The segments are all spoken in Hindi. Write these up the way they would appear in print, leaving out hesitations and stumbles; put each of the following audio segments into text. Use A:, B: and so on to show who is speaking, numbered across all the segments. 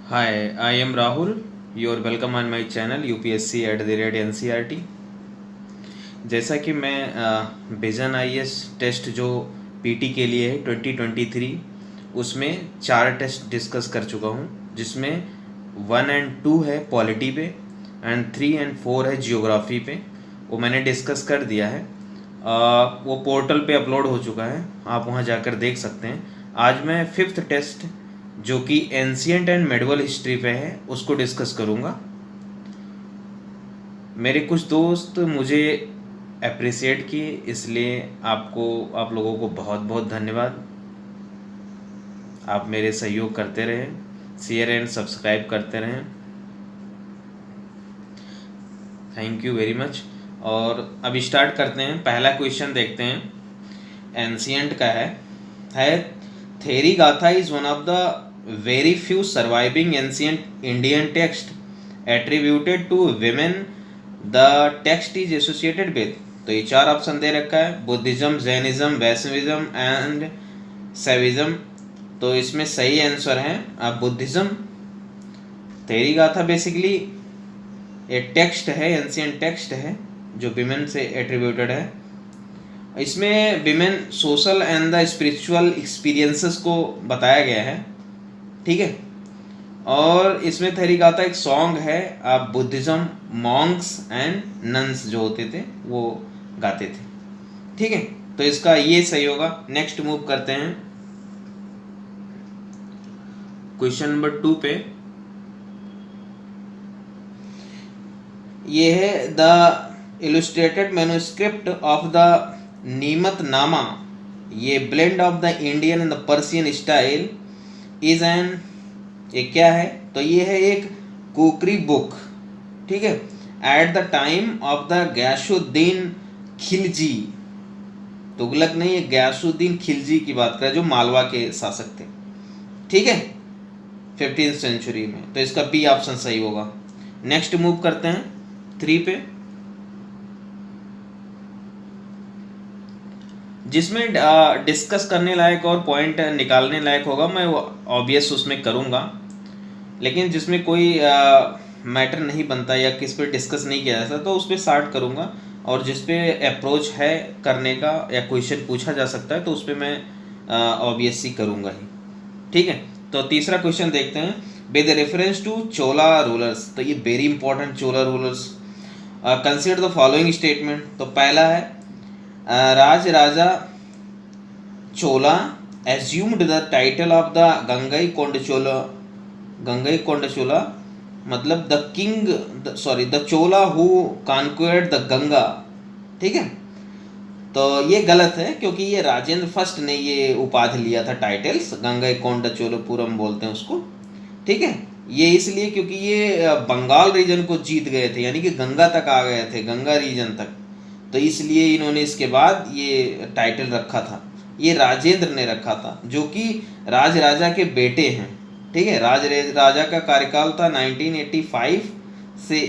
A: Hi, I am Rahul. You are welcome on my channel UPSC @ NCERT। जैसा कि मैं विजन आईएएस टेस्ट जो पीटी के लिए है 2023 उसमें 4 टेस्ट डिस्कस कर चुका हूँ, जिसमें 1 और 2 है पॉलिटी पे एंड 3 और 4 है जियोग्राफी पे। वो मैंने डिस्कस कर दिया है। वो पोर्टल पे अपलोड हो चुका है, आप वहाँ जाकर देख सकते हैं। आज मैं 5th टेस्ट जो कि एंशियंट एंड मेडिवल हिस्ट्री पे है उसको डिस्कस करूँगा। मेरे कुछ दोस्त मुझे अप्रिसिएट किए, इसलिए आप लोगों को बहुत बहुत धन्यवाद। आप मेरे सहयोग करते रहें, शेयर एंड सब्सक्राइब करते रहें। Thank you very much. और अब स्टार्ट करते हैं। पहला क्वेश्चन देखते हैं, एंशियंट का है Theri Gatha is one of the very few surviving ancient Indian text attributed to women. The text is associated with, तो ये 4 ऑप्शन दे रखा है, Buddhism, Jainism, Vaishnavism and Shaivism. तो इसमें सही आंसर है बुद्धिज्म। थेरी गाथा बेसिकली एक टेक्स्ट है, एंशियंट टेक्स्ट है जो विमेन से एट्रीब्यूटेड है। इसमें women social and the spiritual experiences को बताया गया है, ठीक है। और इसमें थेरी गाथा एक सॉन्ग है, आप बुद्धिज्म मॉन्क्स एंड नन्स जो होते थे वो गाते थे, ठीक है। तो इसका ये सही होगा। नेक्स्ट मूव करते हैं क्वेश्चन नंबर 2 पे। ये है the illustrated manuscript of the Nimatnama. ये blend of the Indian and the Persian style is an, ये क्या है? तो ये है एक कुकरी बुक, ठीक है। At the time of the Ghiyasuddin Khilji, Tughlaq नहीं, ये गयासुद्दीन खिलजी की बात करें जो मालवा के शासक थे, ठीक है, 15th सेंचुरी में। तो इसका बी ऑप्शन सही होगा। नेक्स्ट मूव करते हैं 3 पे, जिसमें डिस्कस करने लायक और पॉइंट निकालने लायक होगा। मैं वो ऑब्वियस उसमें करूँगा, लेकिन जिसमें कोई मैटर नहीं बनता या किस पे डिस्कस नहीं किया जाता तो उस पर स्टार्ट करूँगा, और जिस पे अप्रोच है करने का या क्वेश्चन पूछा जा सकता है तो उस पर मैं ऑब्वियसली करूँगा ही, ठीक है। तो तीसरा क्वेश्चन देखते हैं, with reference to Chola rulers. तो ये very important, Chola rulers. Consider the following statement. तो पहला है Rajaraja Chola assumed the title of the Gangaikondachola. Gangaikondachola मतलब the king, the Chola who conquered the Ganga, ठीक है। तो ये गलत है, क्योंकि ये राजेंद्र फर्स्ट ने ये उपाधि लिया था, टाइटल्स गंगई कोंडचोलपुरम बोलते हैं उसको, ठीक है। ये इसलिए क्योंकि ये बंगाल रीजन को जीत गए थे, यानी कि गंगा तक आ गए थे, गंगा रीजन तक। तो इसलिए इन्होंने इसके बाद ये टाइटल रखा था। ये राजेंद्र ने रखा था, जो कि राज राजा के बेटे हैं, ठीक है। राज राजा का कार्यकाल था 1985 से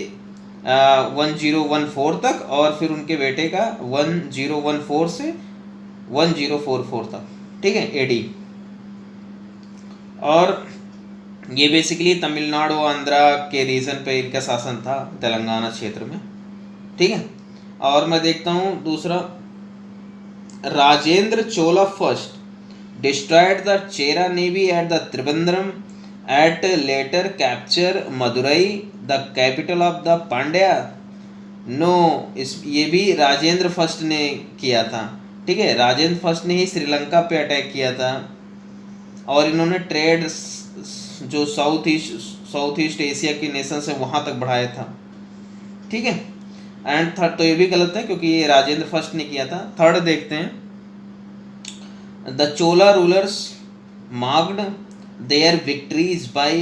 A: 1014 तक, और फिर उनके बेटे का 1014 से 1044 तक, ठीक है, एडी। और ये बेसिकली तमिलनाडु आंध्रा के रीजन पे इनका शासन था, तेलंगाना क्षेत्र में, ठीक है। और मैं देखता हूँ दूसरा, Rajendra Chola first destroyed the Chera navy at the Trivandrum at later capture Madurai the capital of the Pandya. No, ये भी राजेंद्र फर्स्ट ने किया था, ठीक है। राजेंद्र फर्स्ट ने ही श्रीलंका पे अटैक किया था, और इन्होंने ट्रेड जो साउथ ईस्ट एशिया के नेशन से वहाँ तक बढ़ाया था, ठीक है। एंड थर्ड, तो ये भी गलत है क्योंकि ये राजेंद्र फर्स्ट ने किया था। थर्ड देखते हैं, the Chola rulers marked their victories by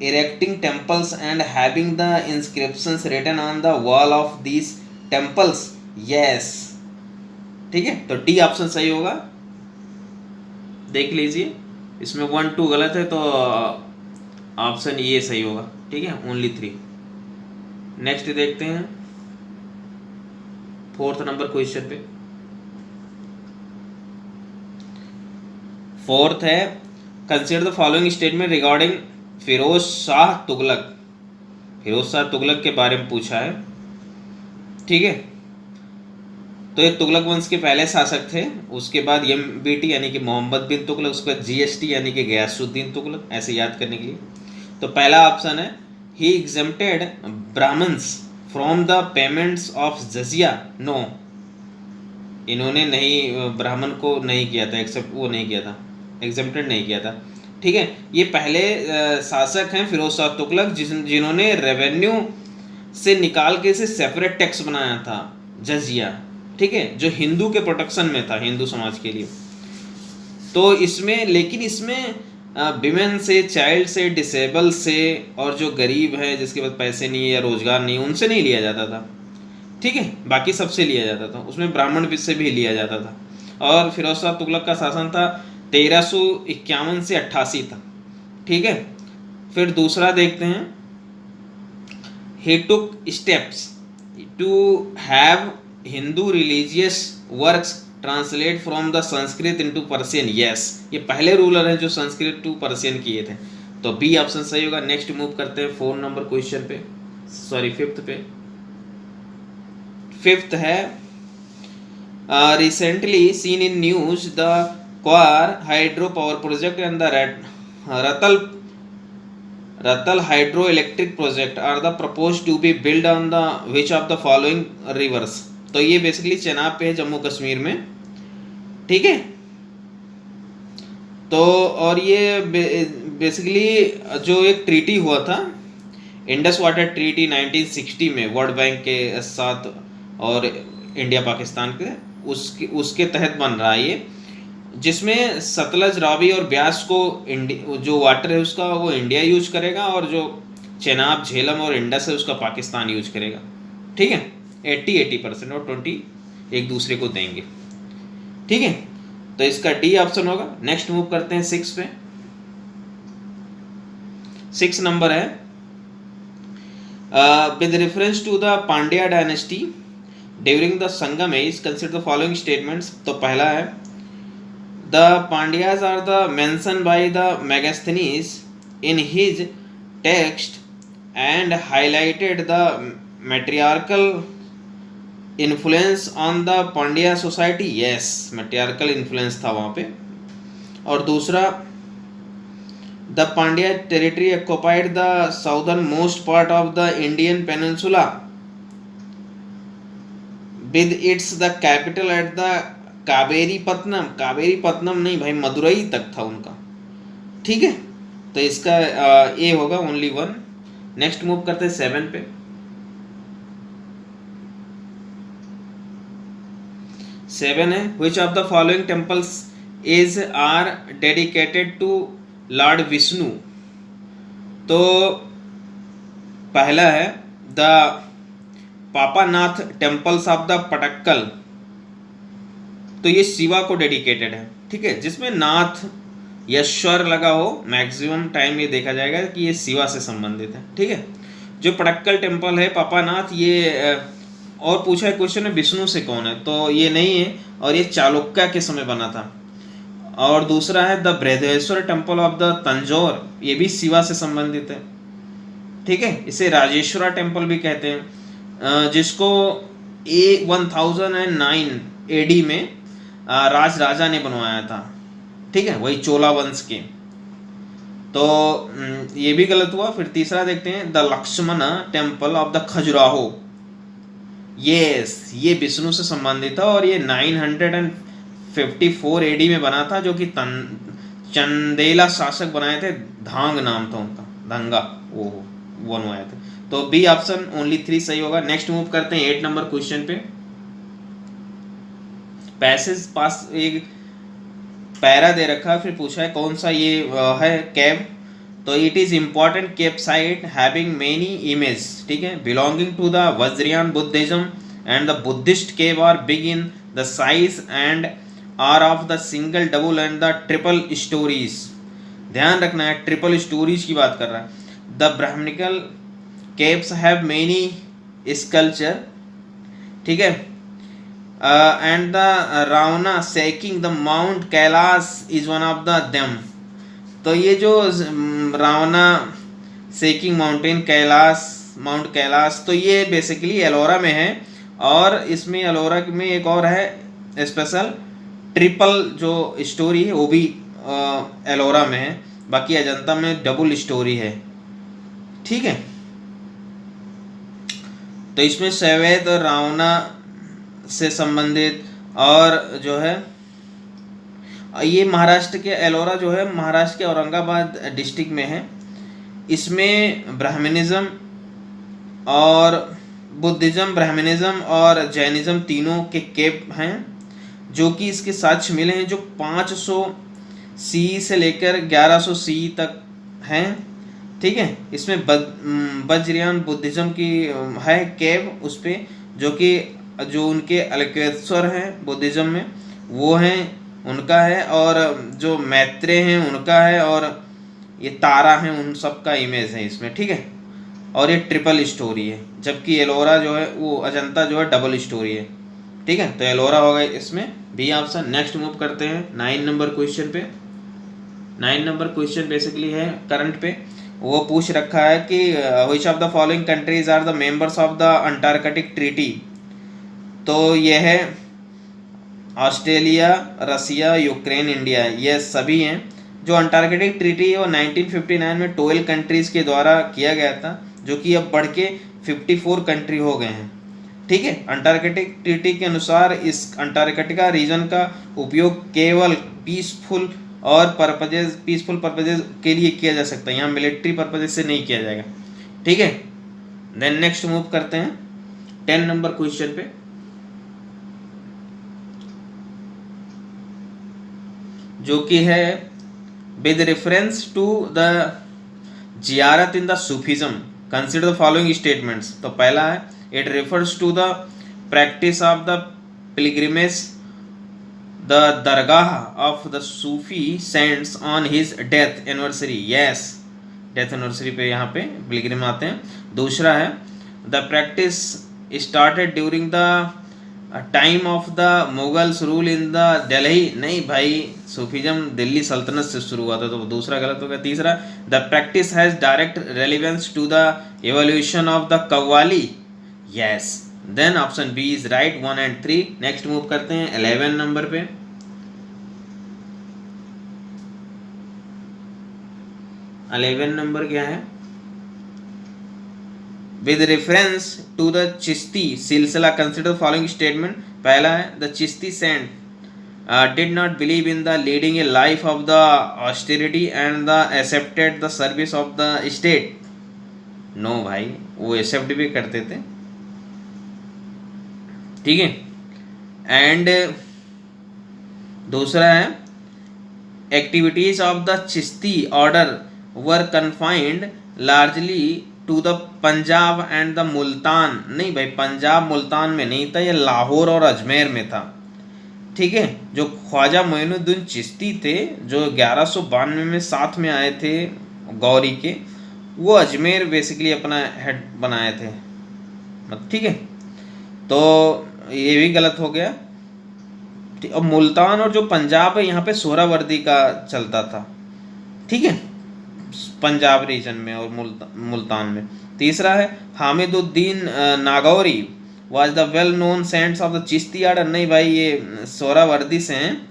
A: erecting temples and having the inscriptions written on the wall of these temples. Yes, ठीक है। तो डी ऑप्शन सही होगा, देख लीजिए। इसमें 1 2 गलत है, तो ऑप्शन ये सही होगा, ठीक है, ओनली 3। नेक्स्ट देखते हैं 4th नंबर क्वेश्चन पे। 4th है, consider the following statement regarding Firoz Shah Tughlaq, Firoz Shah Tughlaq के बारे में पूछा है। ठीक है, तो ये तुगलक वंश के पहले शासक थे। उसके बाद MBT यानी कि मोहम्मद बिन तुगलक, उसके बाद GST यानी कि गयासुद्दीन तुगलक, ऐसे याद करने के लिए। तो पहला ऑप्शन है he exempted Brahmins from the payments of jizya. No, इन्होंने नहीं, ब्राह्मण को नहीं किया था एक्सेप्ट, वो नहीं किया था, एग्जेम्प्टेड नहीं किया था। ठीक है, ये पहले शासक हैं फिरोज शाह तुगलक जिन्होंने रेवेन्यू से निकाल के इसे सेपरेट टैक्स बनाया था, जजिया। ठीक है, जो हिंदू के प्रोटेक्शन में था, हिंदू समाज के लिए। तो इसमें, लेकिन इसमें विमेन से, चाइल्ड से, डिसेबल से, और जो गरीब है जिसके पास पैसे नहीं है या रोजगार नहीं है, उनसे नहीं लिया जाता था। ठीक है, बाकी सबसे लिया जाता था, उसमें ब्राह्मण से भी लिया जाता था। और फिरोज शाह तुगलक का शासन था 1351 से 88 तक। ठीक है, फिर दूसरा देखते हैं, he took steps to have Hindu religious works translate from the Sanskrit into Persian। yes, ये पहले रूलर हैं जो संस्कृत टू पर्शियन किए थे। तो बी ऑप्शन सही होगा। नेक्स्ट मूव करते हैं 4 नंबर क्वेश्चन पे, सॉरी 5th पे। 5th है recently seen in news the Kwar hydro power project and the Ratle hydro electric project are the propose to be build on the which of the following rivers. तो ये बेसिकली चेनाब पे है, जम्मू कश्मीर में। ठीक है, तो और ये बेसिकली जो एक ट्रीटी हुआ था, इंडस वाटर ट्रीटी 1960 में वर्ल्ड बैंक के साथ और इंडिया पाकिस्तान के, उसके तहत बन रहा है ये, जिसमें सतलज, रावी और ब्यास को जो वाटर है उसका वो इंडिया यूज करेगा, और जो चेनाब, झेलम और इंडस है उसका पाकिस्तान यूज करेगा। ठीक है, 80% और 20 एक दूसरे को देंगे। ठीक है, तो इसका डी ऑप्शन होगा। नेक्स्ट मूव करते हैं 6 पे। 6 नंबर है with reference to the Pandya dynasty during the Sangam age consider the following statements. तो पहला है the Pandyas are the mentioned by the Megasthenes in his text and highlighted the matriarchal influence on the Pandya society। yes, matriarchal influence था वहाँ पे। और दूसरा, the Pandya territory occupied the southernmost part of the Indian peninsula with its the capital at the Kaveri पत्तनम नहीं भाई, मदुरई तक था उनका। ठीक है, तो इसका ए होगा, ओनली 1। नेक्स्ट मूव करते हैं 7 पे। 7 है which of the following temples is are dedicated to lord Vishnu. तो पहला है the Papanath temples of the Pattadakal. तो ये शिवा को डेडिकेटेड है। ठीक है, जिसमें नाथ या स्वर लगा हो, मैक्सिमम टाइम ये देखा जाएगा कि ये शिवा से संबंधित है। ठीक है, जो पटक्कल टेम्पल है पापानाथ, ये और पूछा है क्वेश्चन में विष्णु से कौन है, तो ये नहीं है, और ये चालुक्य के समय बना था। और दूसरा है the Brihadeshwara temple of the Tanjore, ये भी शिवा से संबंधित है। ठीक है, इसे राजेश्वरा टेम्पल भी कहते हैं, जिसको 1009 AD में राजा ने बनवाया था। ठीक है, वही चोला वंश के। तो ये भी गलत हुआ। फिर तीसरा देखते हैं the Lakshman temple of the Khajuraho. Yes, ये विष्णु से संबंधित था, और ये 954 AD में बना था, जो कि चंदेला शासक बनाए थे, धांग नाम था उनका, धंगा, वो बनवाए थे। तो बी ऑप्शन ओनली 3 सही होगा। नेक्स्ट मूव करते हैं 8 नंबर क्वेश्चन पे। पैसेज पास एक पैरा दे रखा, फिर पूछा है कौन सा ये है केव। तो it is important cave site having many image. ठीक है, belonging to the Vajrayana Buddhism and the Buddhist cave are big in the size and are of the single, double and the triple stories. ध्यान रखना है, ट्रिपल स्टोरीज की बात कर रहा है। The Brahmanical caves have many sculpture. ठीक है, and the Ravana shaking the Mount Kailash is one of the them। तो ये जो रावणा सेकिंग माउंटेन, कैलाश, माउंट कैलाश, तो ये बेसिकली एलोरा में है। और इसमें एलोरा में एक और है स्पेशल, ट्रिपल जो स्टोरी है वो भी एलोरा में है, बाकी अजंता में डबल स्टोरी है। ठीक है, तो इसमें शैवैत और रावणा से संबंधित, और जो है ये महाराष्ट्र के एलोरा जो है महाराष्ट्र के औरंगाबाद डिस्ट्रिक्ट में है। इसमें ब्राह्मणिज्म और बुद्धिज्म, ब्राह्मणिज्म और जैनिज्म तीनों के केप हैं, जो कि इसके साक्ष्य मिले हैं, जो 500 सी से लेकर 1100 सी तक हैं। ठीक है, इसमें वज्रयान बुद्धिज्म की है केव उस पर, जो उनके अलकेश्वर हैं बुद्धिज्म में वो हैं, उनका है, और जो मैत्रेय हैं उनका है, और ये तारा हैं उन सब का इमेज है इसमें। ठीक है, और ये ट्रिपल स्टोरी है, जबकि एलोरा जो है वो अजंता जो है डबल स्टोरी है। ठीक है, तो एलोरा हो गए इसमें बी ऑप्शन। नेक्स्ट मूव करते हैं 9 नंबर क्वेश्चन पे। 9 नंबर क्वेश्चन बेसिकली है करंट पे, वो पूछ रखा है कि which of the following countries are the members of the Antarctic treaty. तो ये है ऑस्ट्रेलिया, रसिया, यूक्रेन, इंडिया, ये सभी हैं। जो अंटार्कटिक ट्रीटी है वो 1959 में 12 कंट्रीज के द्वारा किया गया था, जो कि अब बढ़ के 54 कंट्री हो गए हैं। ठीक है, अंटार्कटिक ट्रीटी के अनुसार इस अंटार्कटिका रीजन का उपयोग केवल पीसफुल पर्पजेज के लिए किया जा सकता है, यहाँ मिलिट्री पर्पजेज से नहीं किया जाएगा। ठीक है, देन नेक्स्ट मूव करते हैं 10 नंबर क्वेश्चन पे, जो कि है with reference to the ziyarat in the Sufism consider the following statements. तो पहला है it refers to the practice of the pilgrimage the dargah of the Sufi saints on his death anniversary. Yes, death anniversary पे यहाँ पे पिलग्रिम आते हैं। दूसरा है the practice started during the time of the Mughals rule in the Delhi. नहीं भाई, सूफीज्म दिल्ली सल्तनत से शुरू हुआ था, तो दूसरा गलत हो गया। तीसरा the practice has direct relevance to the evolution of the qawwali. Yes, then option B is right 1 and 3। Next move करते हैं 11 नंबर पे। 11 नंबर क्या है? With reference to the Chishti Silsila consider following statement. पहला है the Chishti saint did not believe in the leading a life of the austerity and the accepted the service of the state। No भाई, वो एक्सेप्ट भी करते थे। ठीक है, एंड दूसरा है activities of the Chishti order were confined largely to the Punjab and the Multan. नहीं भाई, पंजाब मुल्तान में नहीं था, ये लाहौर और अजमेर में था। ठीक है, जो ख्वाजा मोइनुद्दीन चिश्ती थे, जो 1192 में साथ में आए थे गौरी के, वो अजमेर बेसिकली अपना हेड बनाए थे। ठीक है, तो ये भी गलत हो गया। और मुल्तान और जो पंजाब है, यहाँ पे सोहरावर्दी का चलता था। ठीक है, पंजाब रीजन में और मुल्तान में। तीसरा है Hamiduddin Nagauri was the well known saints of the Chishti order. नहीं भाई, ये सोहरावर्दी से हैं।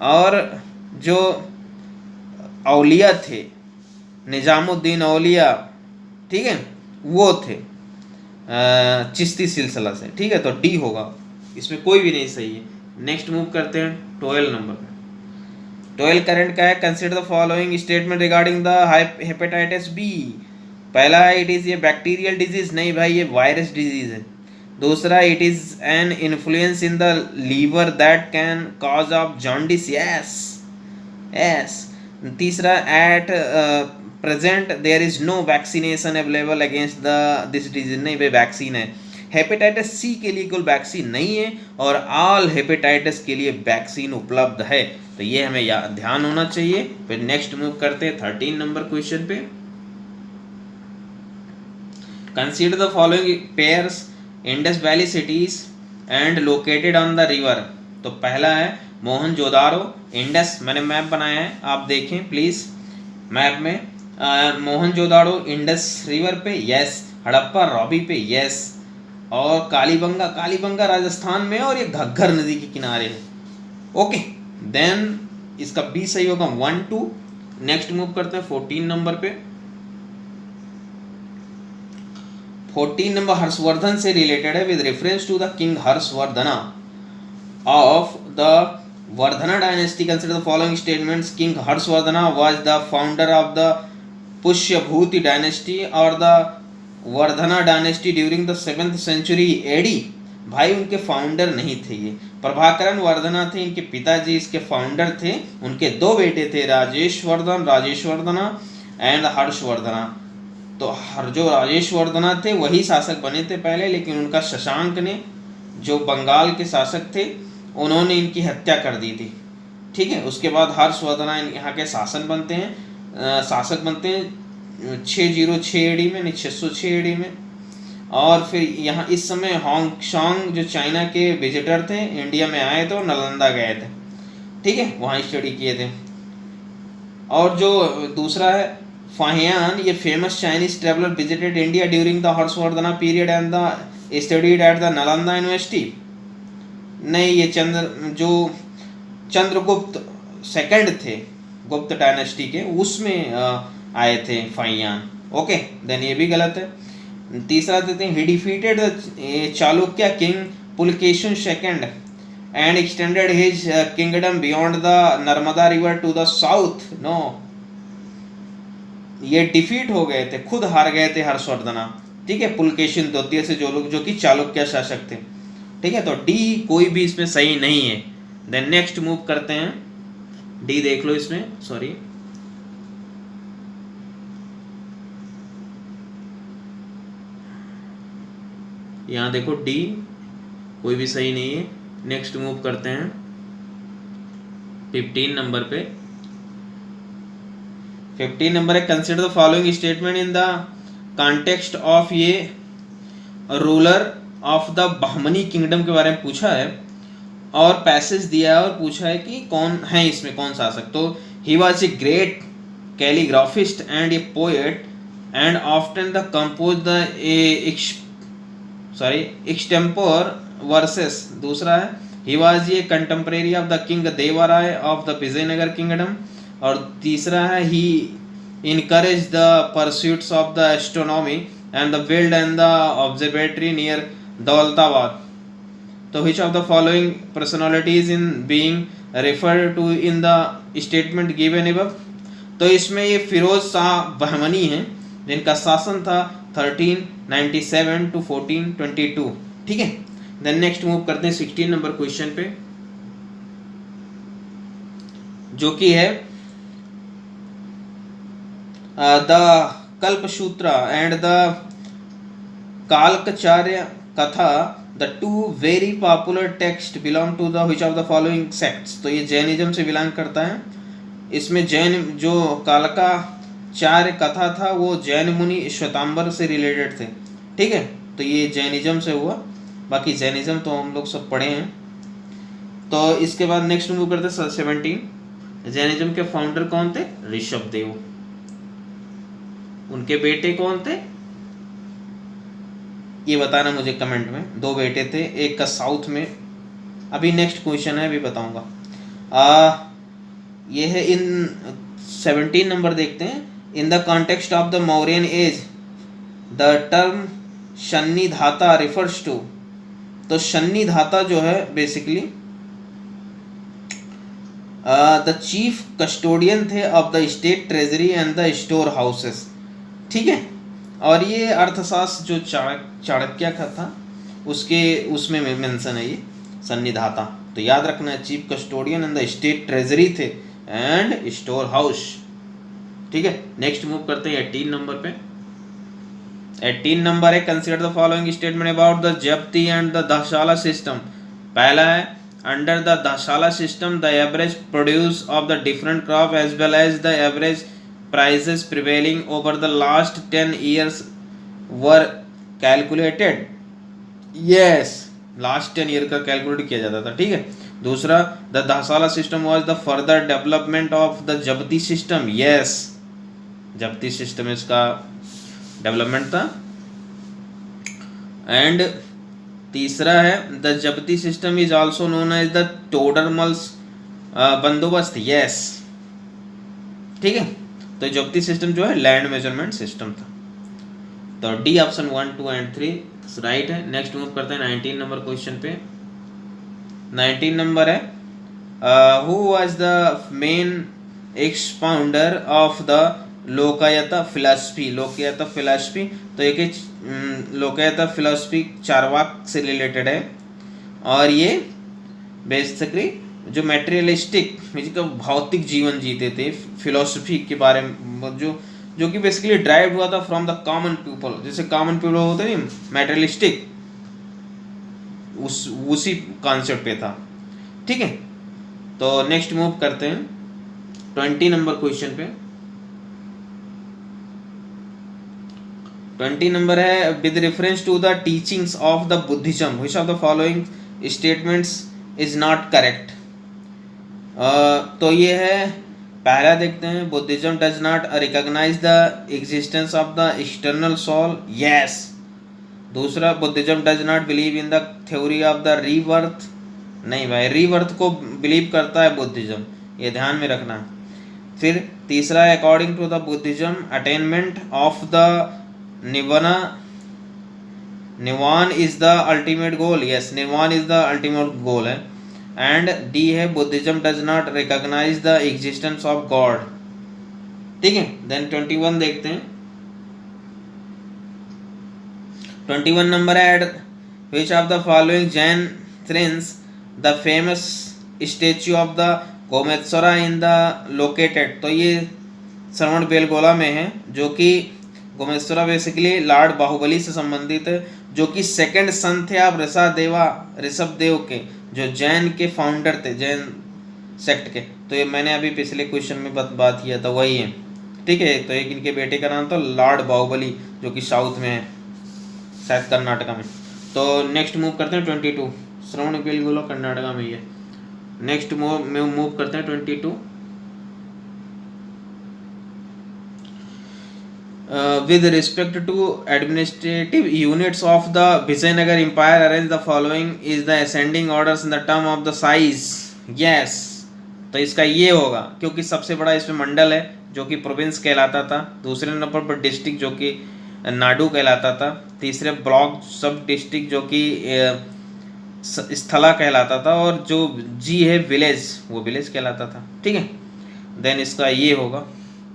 A: और जो औलिया थे, निजामुद्दीन औलिया, ठीक है, वो थे चिश्ती सिलसिला से। ठीक है, तो डी होगा, इसमें कोई भी नहीं सही है। नेक्स्ट मूव करते हैं 12 नंबर पे। 12 करंट का है consider the following statement regarding the hepatitis B. पहला है इट इज़ ये बैक्टीरियल डिजीज। नहीं भाई, ये वायरस डिजीज है। दूसरा it is an influence in the liver that can cause of jaundice. Yes yes. तीसरा at present there is no vaccination available against this disease. नहीं भाई, वैक्सीन है। हेपेटाइटिस सी के लिए कोई वैक्सीन नहीं है, और ऑल हेपेटाइटिस के लिए वैक्सीन उपलब्ध है। तो ये हमें ध्यान होना चाहिए। फिर नेक्स्ट मूव करते हैं 13 नंबर क्वेश्चन पे। Consider the following pairs Indus valley cities and located on the river. तो पहला है मोहनजोदारो, इंडस। मैंने मैप बनाया है, आप देखें प्लीज। मैप में मोहनजोदाड़ो इंडस रिवर पे, यस। हड़प्पा रॉबी पे, यस। और कालीबंगा, कालीबंगा राजस्थान में और ये घग्गर नदी के किनारे है। ओके, देन इसका बी सही होगा 1 2। नेक्स्ट मूव करते हैं 14 नंबर पे। 14 नंबर हर्षवर्धन से रिलेटेड है, with reference to the king Harshavardhana of the Vardhana dynasty. Consider the following statements. King Harshvardhana was the founder of the Pushyabhuti dynasty or the Vardhana dynasty during the 7th century AD. भाई उनके फाउंडर नहीं थे ये, प्रभाकरण वर्धना थे इनके पिताजी, इसके फाउंडर थे। उनके दो बेटे थे, राजेशवर्धना एंड हर्षवर्धना। तो जो राजेशवर्धना थे वही शासक बने थे पहले, लेकिन उनका शशांक ने, जो बंगाल के शासक थे, उन्होंने इनकी हत्या कर दी थी। ठीक है, उसके बाद हर्षवर्धन यहाँ के शासक बनते हैं 606 एडी में, नहीं 606 एडी में। और फिर यहाँ इस समय होंगशांग जो चाइना के विजिटर थे इंडिया में आए थे और नालंदा गए थे। ठीक है, वहाँ स्टडी किए थे। और जो दूसरा है फाहियान, ये famous Chinese traveller visited India during the Harshavardhana period and the studied at the Nalanda university. नहीं, ये चंद्रगुप्त सेकंड थे, गुप्त डायनेस्टी के, उसमें आए थे फाहियान। ओके, देन ये भी गलत है। तीसरा देते हैं, he defeated Chalukya king Pulakeshin second and extended his kingdom beyond the Narmada river to the south. No, ये डिफीट हो गए थे, खुद हार गए थे हर्षवर्धना। ठीक है, पुलकेशिन द्वितीय से जो कि चालुक्य शासक थे। ठीक है, तो डी कोई भी इसमें सही नहीं है। देन नेक्स्ट मूव करते हैं, डी देख लो इसमें, सॉरी यहां देखो, डी कोई भी सही नहीं है। नेक्स्ट मूव करते हैं 15 नंबर पे। 15 नंबर है, consider the following statement in the context of, ये ruler of the Bahmani kingdom के बारे में पूछा है और पैसेज दिया है और पूछा है कि कौन है इसमें, कौन शासक। तो he was a great calligraphist and a poet and often the compose the extempore verses. दूसरा है, he was a contemporary of the king Devaraya of the Vijayanagara kingdom. और तीसरा है, he encourage the pursuits of the astronomy and the build and the observatory near Daulatabad. तो which of the following personalities in being referred to in the statement given above? तो इसमें ये फिरोज शाह बहमनी हैं, जिनका शासन था 1397 to 1422। ठीक है, देन नेक्स्ट मूव करते हैं 16 नंबर क्वेश्चन पे, जो कि है द कल्पसूत्र एंड द कालकचार्य कथा, the two very popular text belong to the which of the following sects? तो ये जैनिज्म से बिलोंग करता है। इसमें जैन जो कालकाचार्य कथा था वो जैन मुनि श्वेतांबर से रिलेटेड थे। ठीक है, तो ये जैनिज्म से हुआ, बाकी जैनिज्म तो हम लोग सब पढ़े हैं। तो इसके बाद नेक्स्ट मूव करते 17। जैनिज्म के फाउंडर कौन थे? ऋषभ देव। उनके बेटे कौन थे ये बताना मुझे कमेंट में। दो बेटे थे, एक का साउथ में। अभी नेक्स्ट क्वेश्चन है, अभी बताऊंगा। ये है इन 17 नंबर देखते हैं। In the context of the Mauryan age the term Sannidhata refers to. तो शन्नी धाता जो है बेसिकली द चीफ कस्टोडियन थे of the state treasury and the store houses. ठीक है, और ये अर्थशास्त्र जो चाणक्य का था उसमें मेंशन है ये सन्निधाता। तो याद रखना, chief custodian and the state treasury थे एंड स्टोर हाउस। ठीक है, नेक्स्ट मूव करते हैं 18 नंबर पे। 18 नंबर है, consider the following statement about the Zabti and the Dahshala system. पहला है, under the Dahshala system the average produce of the different crop as well as the average prices prevailing over the last 10 years were calculated. Yes, last 10 year का कैलकुलेट किया जाता था। ठीक है, दूसरा, the Dahshala system was the further development of the Zabti system. Yes, Zabti system इसका डेवलपमेंट था। एंड तीसरा है the Zabti system is also known as the Todarmal's bandobast. Yes, ठीक है। तो जब्ती सिस्टम जो है लैंड मेजरमेंट सिस्टम था। तो डी ऑप्शन 1, 2 एंड 3 राइट है। नेक्स्ट मूव करते हैं 19 नंबर क्वेश्चन पे। 19 नंबर है who was the main expounder of the Lokayata philosophy. Lokayata philosophy, तो एक लोकायता फिलॉसफी चारवाक से रिलेटेड है, और ये बेसिकली जो मेटेरियलिस्टिक भौतिक जीवन जीते थे फिलॉसफी के बारे में, जो कि बेसिकली ड्राइव हुआ था फ्रॉम द कॉमन पीपल। जैसे कॉमन पीपल होते नहीं, मेटेरियलिस्टिक, उसी कॉन्सेप्ट पे था, ठीक है। तो नेक्स्ट मूव करते हैं 20 नंबर क्वेश्चन पे। 20 नंबर है with reference to the teachings of the Buddhism which of the following statements is not correct. तो ये है, पहला देखते हैं, Buddhism does not recognize the existence of the external soul. Yes. दूसरा, Buddhism does not believe in the theory of the rebirth. नहीं भाई, रीबर्थ को बिलीव करता है बुद्धिज्म, ये ध्यान में रखना है। फिर तीसरा है according to the Buddhism attainment of the निवान is the ultimate goal. Yes, nirvana is the ultimate goal है। एंड डी है Buddhism does not recognize the existence of God, ठीक है। देन 21 देखते हैं। 21 नंबर है which of the following Jain shrines the famous statue of the Gomateshwara in the located. तो ये श्रवण बेलगोला में है, जो कि गोमेश्वरा बेसिकली लॉर्ड बाहुबली से संबंधित है, जो कि सेकंड सन थे आप ऋषभ देव के, जो जैन के फाउंडर थे, जैन सेक्ट के। तो ये मैंने अभी पिछले क्वेश्चन में बात किया था, वही है, ठीक है। तो एक इनके बेटे का नाम था लॉर्ड बाहुबली, जो कि साउथ में है, शायद कर्नाटका में। तो नेक्स्ट मूव करते हैं 22, श्रवण बेलगोला कर्नाटका में ही है। नेक्स्ट मूव करते हैं 22। With respect to administrative units of the Vijayanagara Empire, arrange the following is the ascending orders in the term of the size. Yes, तो इसका ये होगा, क्योंकि सबसे बड़ा इसमें मंडल है जो कि प्रोविंस कहलाता था, दूसरे नंबर पर डिस्ट्रिक्ट जो कि नाडु कहलाता था, तीसरे ब्लॉक सब डिस्ट्रिक्ट जो कि स्थला कहलाता था, और जो जी है विलेज, वो विलेज कहलाता था, ठीक है। देन इसका ये होगा,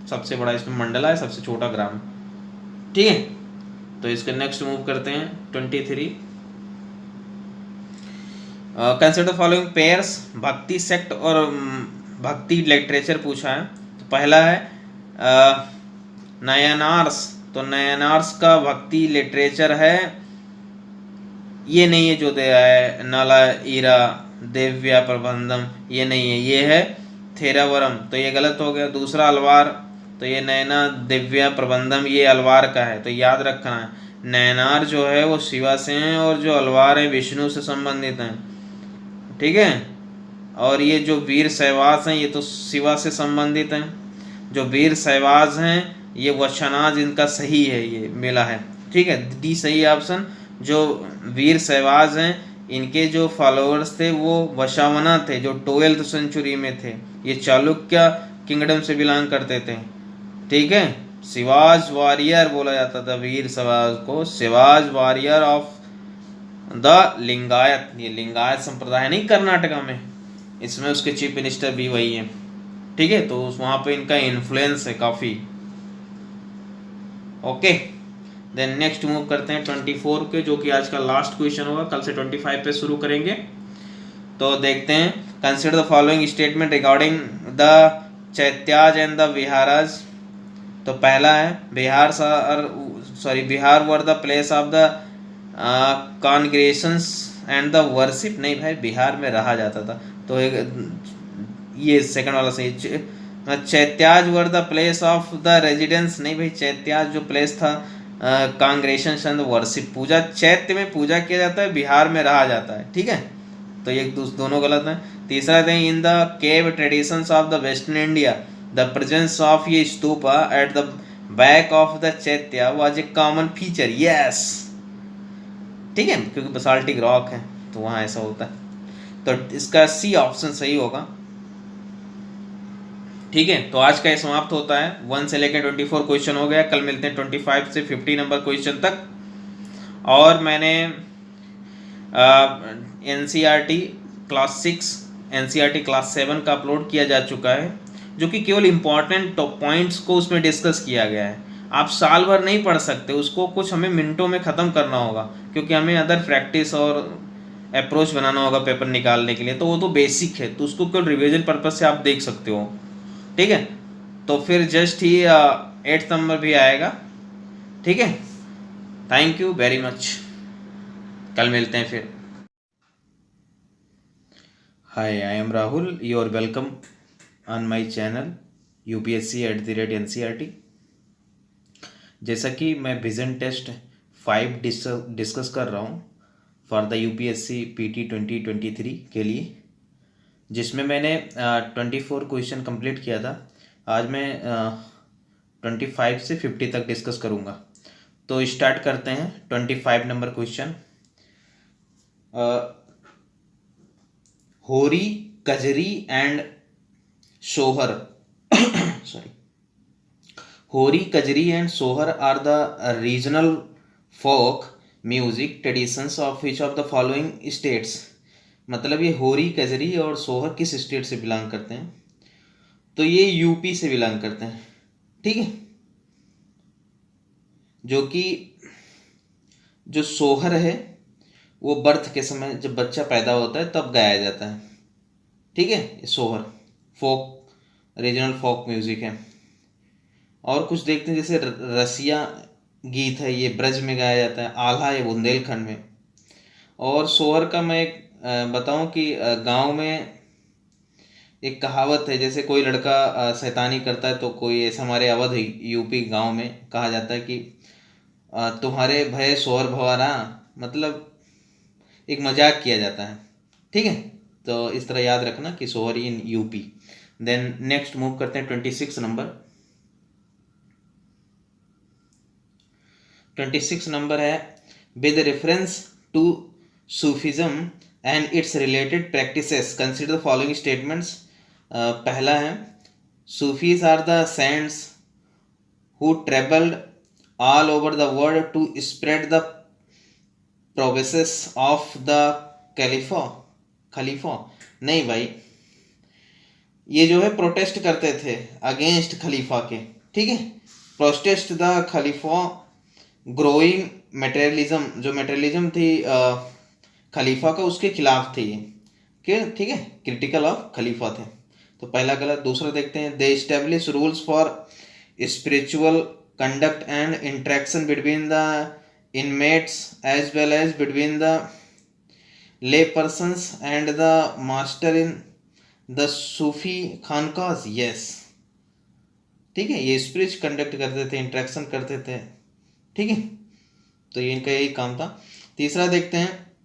A: सबसे बड़ा इसमें मंडला है, सबसे छोटा ग्राम, ठीक है। तो इसके नेक्स्ट मूव करते हैं 23। कंसिडर फॉलोइंग पेयर्स, भक्ति सेक्ट और भक्ति लिटरेचर पूछा है। तो पहला है नयनार्स। तो नयनार्स का भक्ति लिटरेचर है, ये नहीं है जो दिया है नला ईरा देव्या प्रबंधम, ये नहीं है, ये है थेरावरम, तो ये गलत हो गया। दूसरा अलवार, तो ये नैना दिव्या प्रबंधम, ये अलवार का है, तो याद रखना है नैनार जो है वो शिवा से हैं, और जो अलवार है विष्णु से संबंधित हैं, ठीक है। और ये जो वीर सहवास हैं ये तो शिवा से संबंधित हैं। जो वीर सहवास हैं ये वशनाज इनका सही है, ये मिला है, ठीक है, डी सही ऑप्शन। जो वीर सहवाज हैं इनके जो फॉलोअर्स थे वो वशावना थे, जो 12th सेंचुरी में थे, ये चालुक्य किंगडम से बिलोंग करते थे, ठीक है। शिवाज वॉरियर बोला जाता था वीर सहवाज को, Shiva's warrior of the Lingayat. ये लिंगायत संप्रदाय नहीं कर्नाटका में, इसमें उसके चीफ मिनिस्टर भी वही है, ठीक है। तो वहाँ पे इनका इन्फ्लुएंस है काफ़ी, ओके। देन नेक्स्ट मूव करते हैं 24 के, जो कि आज का लास्ट क्वेश्चन होगा, कल से 25 पे शुरू करेंगे। तो देखते हैं, consider the following statement regarding the chaityas and the viharas. तो पहला है vihara were the place of the congregations and the worship. नहीं भाई, बिहार में रहा जाता था, तो ये सेकंड वाला सही। चैत्याज वर the place of the residence. नहीं भाई, चैत्याज जो प्लेस था कांग्रेशन एंड वर्शिप, पूजा चैत्य में पूजा किया जाता है, बिहार में रहा जाता है, ठीक है। तो ये दोनों गलत हैं। तीसरा है in the cave traditions of the western India the presence of ये stupa at the back of the chaitya was a common feature, yes, ठीक है, क्योंकि बसाल्टिक रॉक है तो वहाँ ऐसा होता है। तो इसका सी ऑप्शन सही होगा। ठीक है, तो आज का ये समाप्त होता है। 1 से लेकर 24 क्वेश्चन हो गया। कल मिलते हैं 25 से 50 नंबर क्वेश्चन तक। और मैंने एनसीईआरटी क्लास 6, एनसीईआरटी क्लास 7 का अपलोड किया जा चुका है, जो कि केवल इम्पॉर्टेंट पॉइंट्स को उसमें डिस्कस किया गया है। आप साल भर नहीं पढ़ सकते उसको, कुछ हमें मिनटों में ख़त्म करना होगा, क्योंकि हमें अदर प्रैक्टिस और अप्रोच बनाना होगा पेपर निकालने के लिए। तो वो तो बेसिक है, तो उसको केवल रिवीजन पर्पज से आप देख सकते हो। ठीक है, तो फिर जस्ट ही 8th नंबर भी आएगा। ठीक है, थैंक यू वेरी मच, कल मिलते हैं फिर। Hi, I am Rahul, you are welcome on my channel UPSC@NCERT। जैसा कि मैं विजन टेस्ट 5 डिस्कस कर रहा हूँ फॉर द UPSC PT 2023 के लिए, जिसमें मैंने 24 क्वेश्चन कंप्लीट किया था। आज मैं 25 से 50 तक डिस्कस करूँगा। तो स्टार्ट करते हैं। 25 नंबर क्वेश्चन, होरी, Kajri and Sohar sorry, Hori, Kajri and Sohar are the regional folk music traditions of which of the following states. मतलब ये होरी, कजरी और सोहर किस स्टेट से बिलोंग करते हैं? तो ये यूपी से बिलोंग करते हैं। ठीक है, जो कि जो सोहर है वो बर्थ के समय जब बच्चा पैदा होता है तब गाया जाता है। ठीक है, ये सोहर फोक, रीजनल फोक म्यूजिक है। और कुछ देखते हैं, जैसे रसिया गीत है, ये ब्रज में गाया जाता है, आल्हा ये बुंदेलखंड में। और सोहर का मैं एक बताऊं कि गांव में एक कहावत है, जैसे कोई लड़का शैतानी करता है तो कोई ऐसा, हमारे अवध यूपी गांव में कहा जाता है कि तुम्हारे भय सोहर भवारा, मतलब एक मजाक किया जाता है। ठीक है, तो इस तरह याद रखना कि Sohar in UP. Then next move करते हैं 26 नंबर। 26 नंबर है, with reference to Sufism and its related practices consider the following statements. पहला है, Sufis are the saints who travelled all over the world to spread the progresses of the Khalifa. नहीं भाई, ये जो है प्रोटेस्ट करते थे अगेंस्ट खलीफा के। ठीक है, protest the Khalifa growing materialism, जो मटेरियलिज्म थी खलीफा का, उसके खिलाफ थे ये। ठीक है, क्रिटिकल ऑफ खलीफा थे। तो पहला गलत। दूसरा देखते हैं, they establish rules for spiritual conduct and interaction between the inmates as well as between the lay persons and the master in the Sufi khanqahs, yes. ठीक है, ये स्पिरिच कंडक्ट करते थे, इंटरेक्शन करते थे। ठीक है, तो ये इनका यही काम था। तीसरा देखते हैं,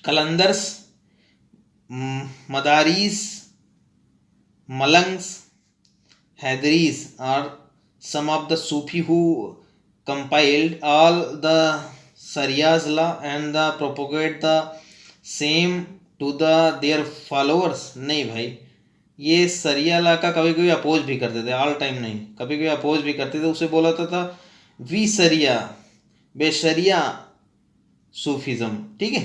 A: Qalandars, Madaris, Malangs, Haidaris are some of the Sufi who compiled all the Sharia's law and the propagate the same to the their followers। नहीं भाई, ये सरिया ला का कभी कभी अपोज भी करते थे, ऑल टाइम नहीं, कभी कभी अपोज भी करते थे। उसे बोला था वी सरिया, बेशरिया सूफिज्म। ठीक है,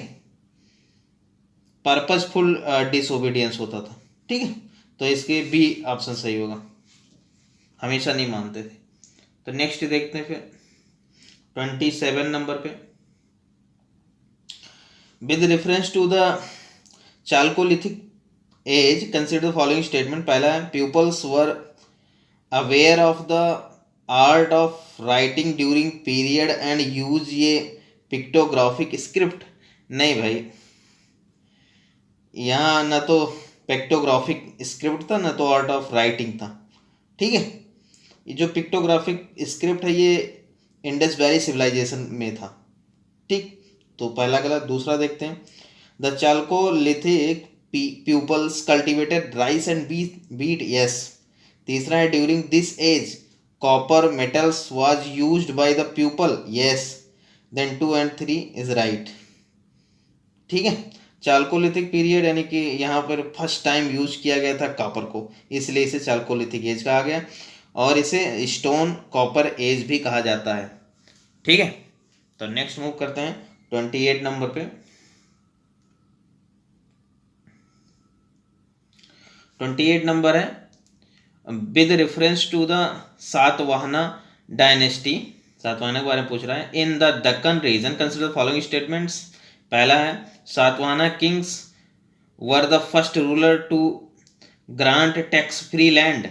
A: पर्पजफुल डिसोबीडियंस होता था। ठीक है, तो इसके बी ऑप्शन सही होगा, हमेशा नहीं मानते थे। तो नेक्स्ट देखते हैं फिर 27 नंबर पे, with reference to the Chalcolithic age consider the following statement. पहला है, peoples were aware of the art of writing during period and use ये पिक्टोग्राफिक स्क्रिप्ट। नहीं भाई, यहाँ न तो पिक्टोग्राफिक स्क्रिप्ट था न तो आर्ट ऑफ राइटिंग था। ठीक है, ये जो पिक्टोग्राफिक स्क्रिप्ट है ये इंडस वैली सिविलाइजेशन में था। ठीक, तो पहला गलत। दूसरा देखते हैं, the Chalcolithic peoples cultivated rice and wheat, yes. तीसरा है, during this age copper metals was used by the people, yes, then 2 and 3 is right. ठीक है, चाल्कोलिथिक पीरियड यानी कि यहाँ पर फर्स्ट टाइम यूज किया गया था कॉपर को, इसलिए इसे चाल्कोलिथिक एज कहा गया, और इसे स्टोन कॉपर एज भी कहा जाता है। ठीक है, तो नेक्स्ट मूव करते हैं 28 नंबर पे। 28 नंबर है with reference to the Satavahana dynasty, Satavahana के बारे में पूछ रहा है। In the Deccan region consider the following statements. पहला है Satavahana kings were the first ruler to grant tax free land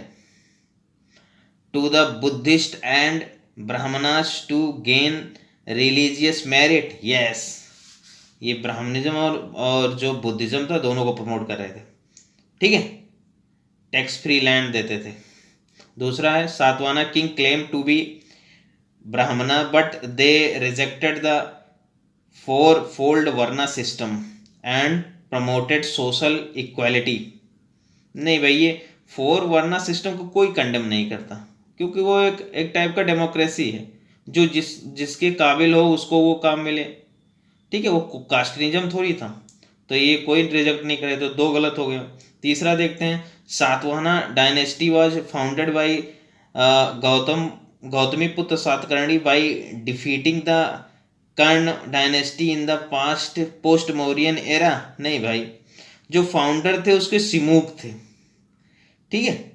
A: to the Buddhist and Brahmanas to gain religious merit, yes, ये ब्राह्मणिज्म और जो बुद्धिज्म था दोनों को प्रमोट कर रहे थे। ठीक है, टैक्स फ्री लैंड देते थे। दूसरा है Satavahana king claim to be Brahmana but they rejected the four fold varna system and promoted social equality. नहीं भाई, ये फोर वर्ना सिस्टम को कोई कंडेम नहीं करता, क्योंकि वो एक टाइप का डेमोक्रेसी है, जो जिसके काबिल हो उसको वो काम मिले। ठीक है, वो कास्टनिज्म थोड़ी था, तो ये कोई रिजेक्ट नहीं करे, तो दो गलत हो गया। तीसरा देखते हैं Satavahana dynasty was founded by Gautamiputra Satakarni by defeating the Karna dynasty in the past post Mauryan era. नहीं भाई, जो फाउंडर थे उसके सिमुक थे। ठीक है,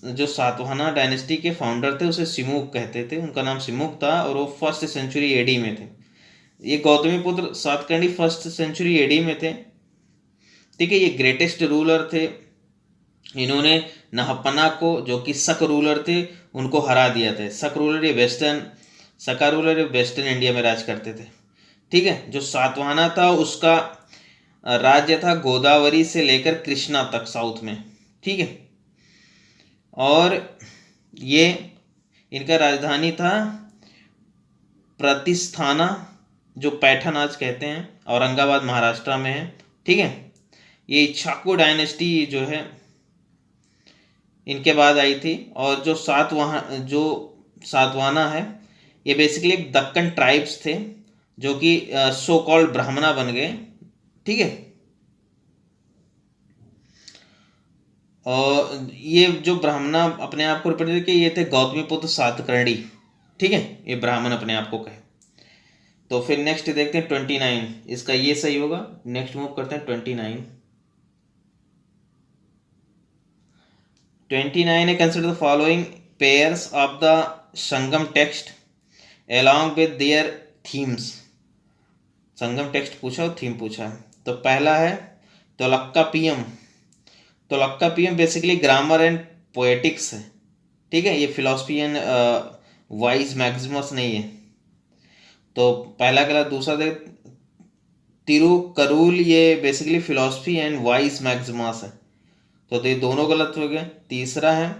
A: जो सातवाहना डायनेस्टी के फाउंडर थे उसे सिमुक कहते थे, उनका नाम सिमुक था, और वो 1st सेंचुरी एडी में थे। ये Gautamiputra Satakarni 1st century AD में थे। ठीक है, ये ग्रेटेस्ट रूलर थे। इन्होंने नहपना को, जो कि शक रूलर थे, उनको हरा दिया था। शका रूलर ये वेस्टर्न इंडिया में राज करते थे। ठीक है, जो सातवाहना था उसका राज्य था गोदावरी से लेकर कृष्णा तक साउथ में। ठीक है, और ये इनका राजधानी था प्रतिस्थाना, जो पैठन आज कहते हैं, औरंगाबाद महाराष्ट्र में है। ठीक है, ये इच्छाकू डायनेस्टी जो है इनके बाद आई थी, और जो सातवाहना है ये बेसिकली एक दक्कन ट्राइब्स थे, जो कि सो कॉल्ड ब्राह्मणा बन गए। ठीक है, और ये जो ब्राह्मणा अपने आप को रिप्रेजेंट किए, ये थे गौतमीपुत्र सातकर्णी। ठीक है, ये ब्राह्मण अपने आप को कहे। तो फिर नेक्स्ट देखते हैं 29, इसका ये सही होगा। नेक्स्ट मूव करते हैं 29 है consider the following pairs of the Sangam text along with their themes। Sangam text पूछा और थीम पूछा है। तो पहला है Tolkappiyam. Tolkappiyam basically grammar and poetics है। ठीक है, ये फिलोसफी एंड वाइज मैक्सिमस नहीं है। तो पहला गलत। दूसरा देख तिरुकरुल, ये basically philosophy and wise Maximus है, तो ये दोनों गलत हो गए। तीसरा है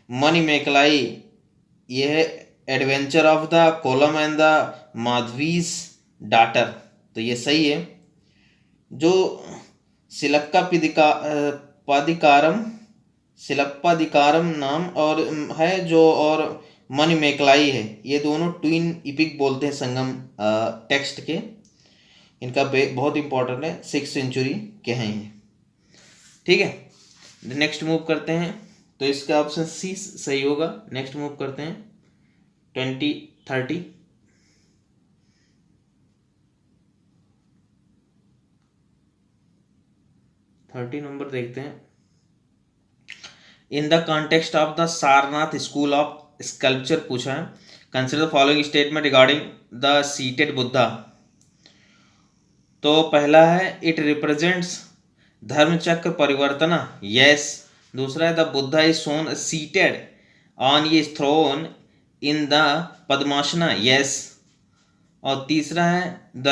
A: मनी मेकलाई, ये है adventure of the Kovalan and the Madhavi's daughter, तो ये सही है। जो सिलप्पादिकारम नाम और है जो, और मनी मेकलाई है, ये दोनों ट्विन इपिक बोलते हैं संगम टेक्स्ट के। इनका बहुत इंपॉर्टेंट है, 6th सेंचुरी के हैं ये। ठीक है, नेक्स्ट मूव करते हैं। तो इसका ऑप्शन सी सही होगा। नेक्स्ट मूव करते हैं 30 नंबर देखते हैं। In the context of the Sarnath school of sculpture पूछा है। Consider the following statement regarding the seated Buddha. तो पहला है it represents Dharmachakra Parivartana, yes. दूसरा है the Buddha is shown seated on ये throne in the Padmasana, yes. और तीसरा है the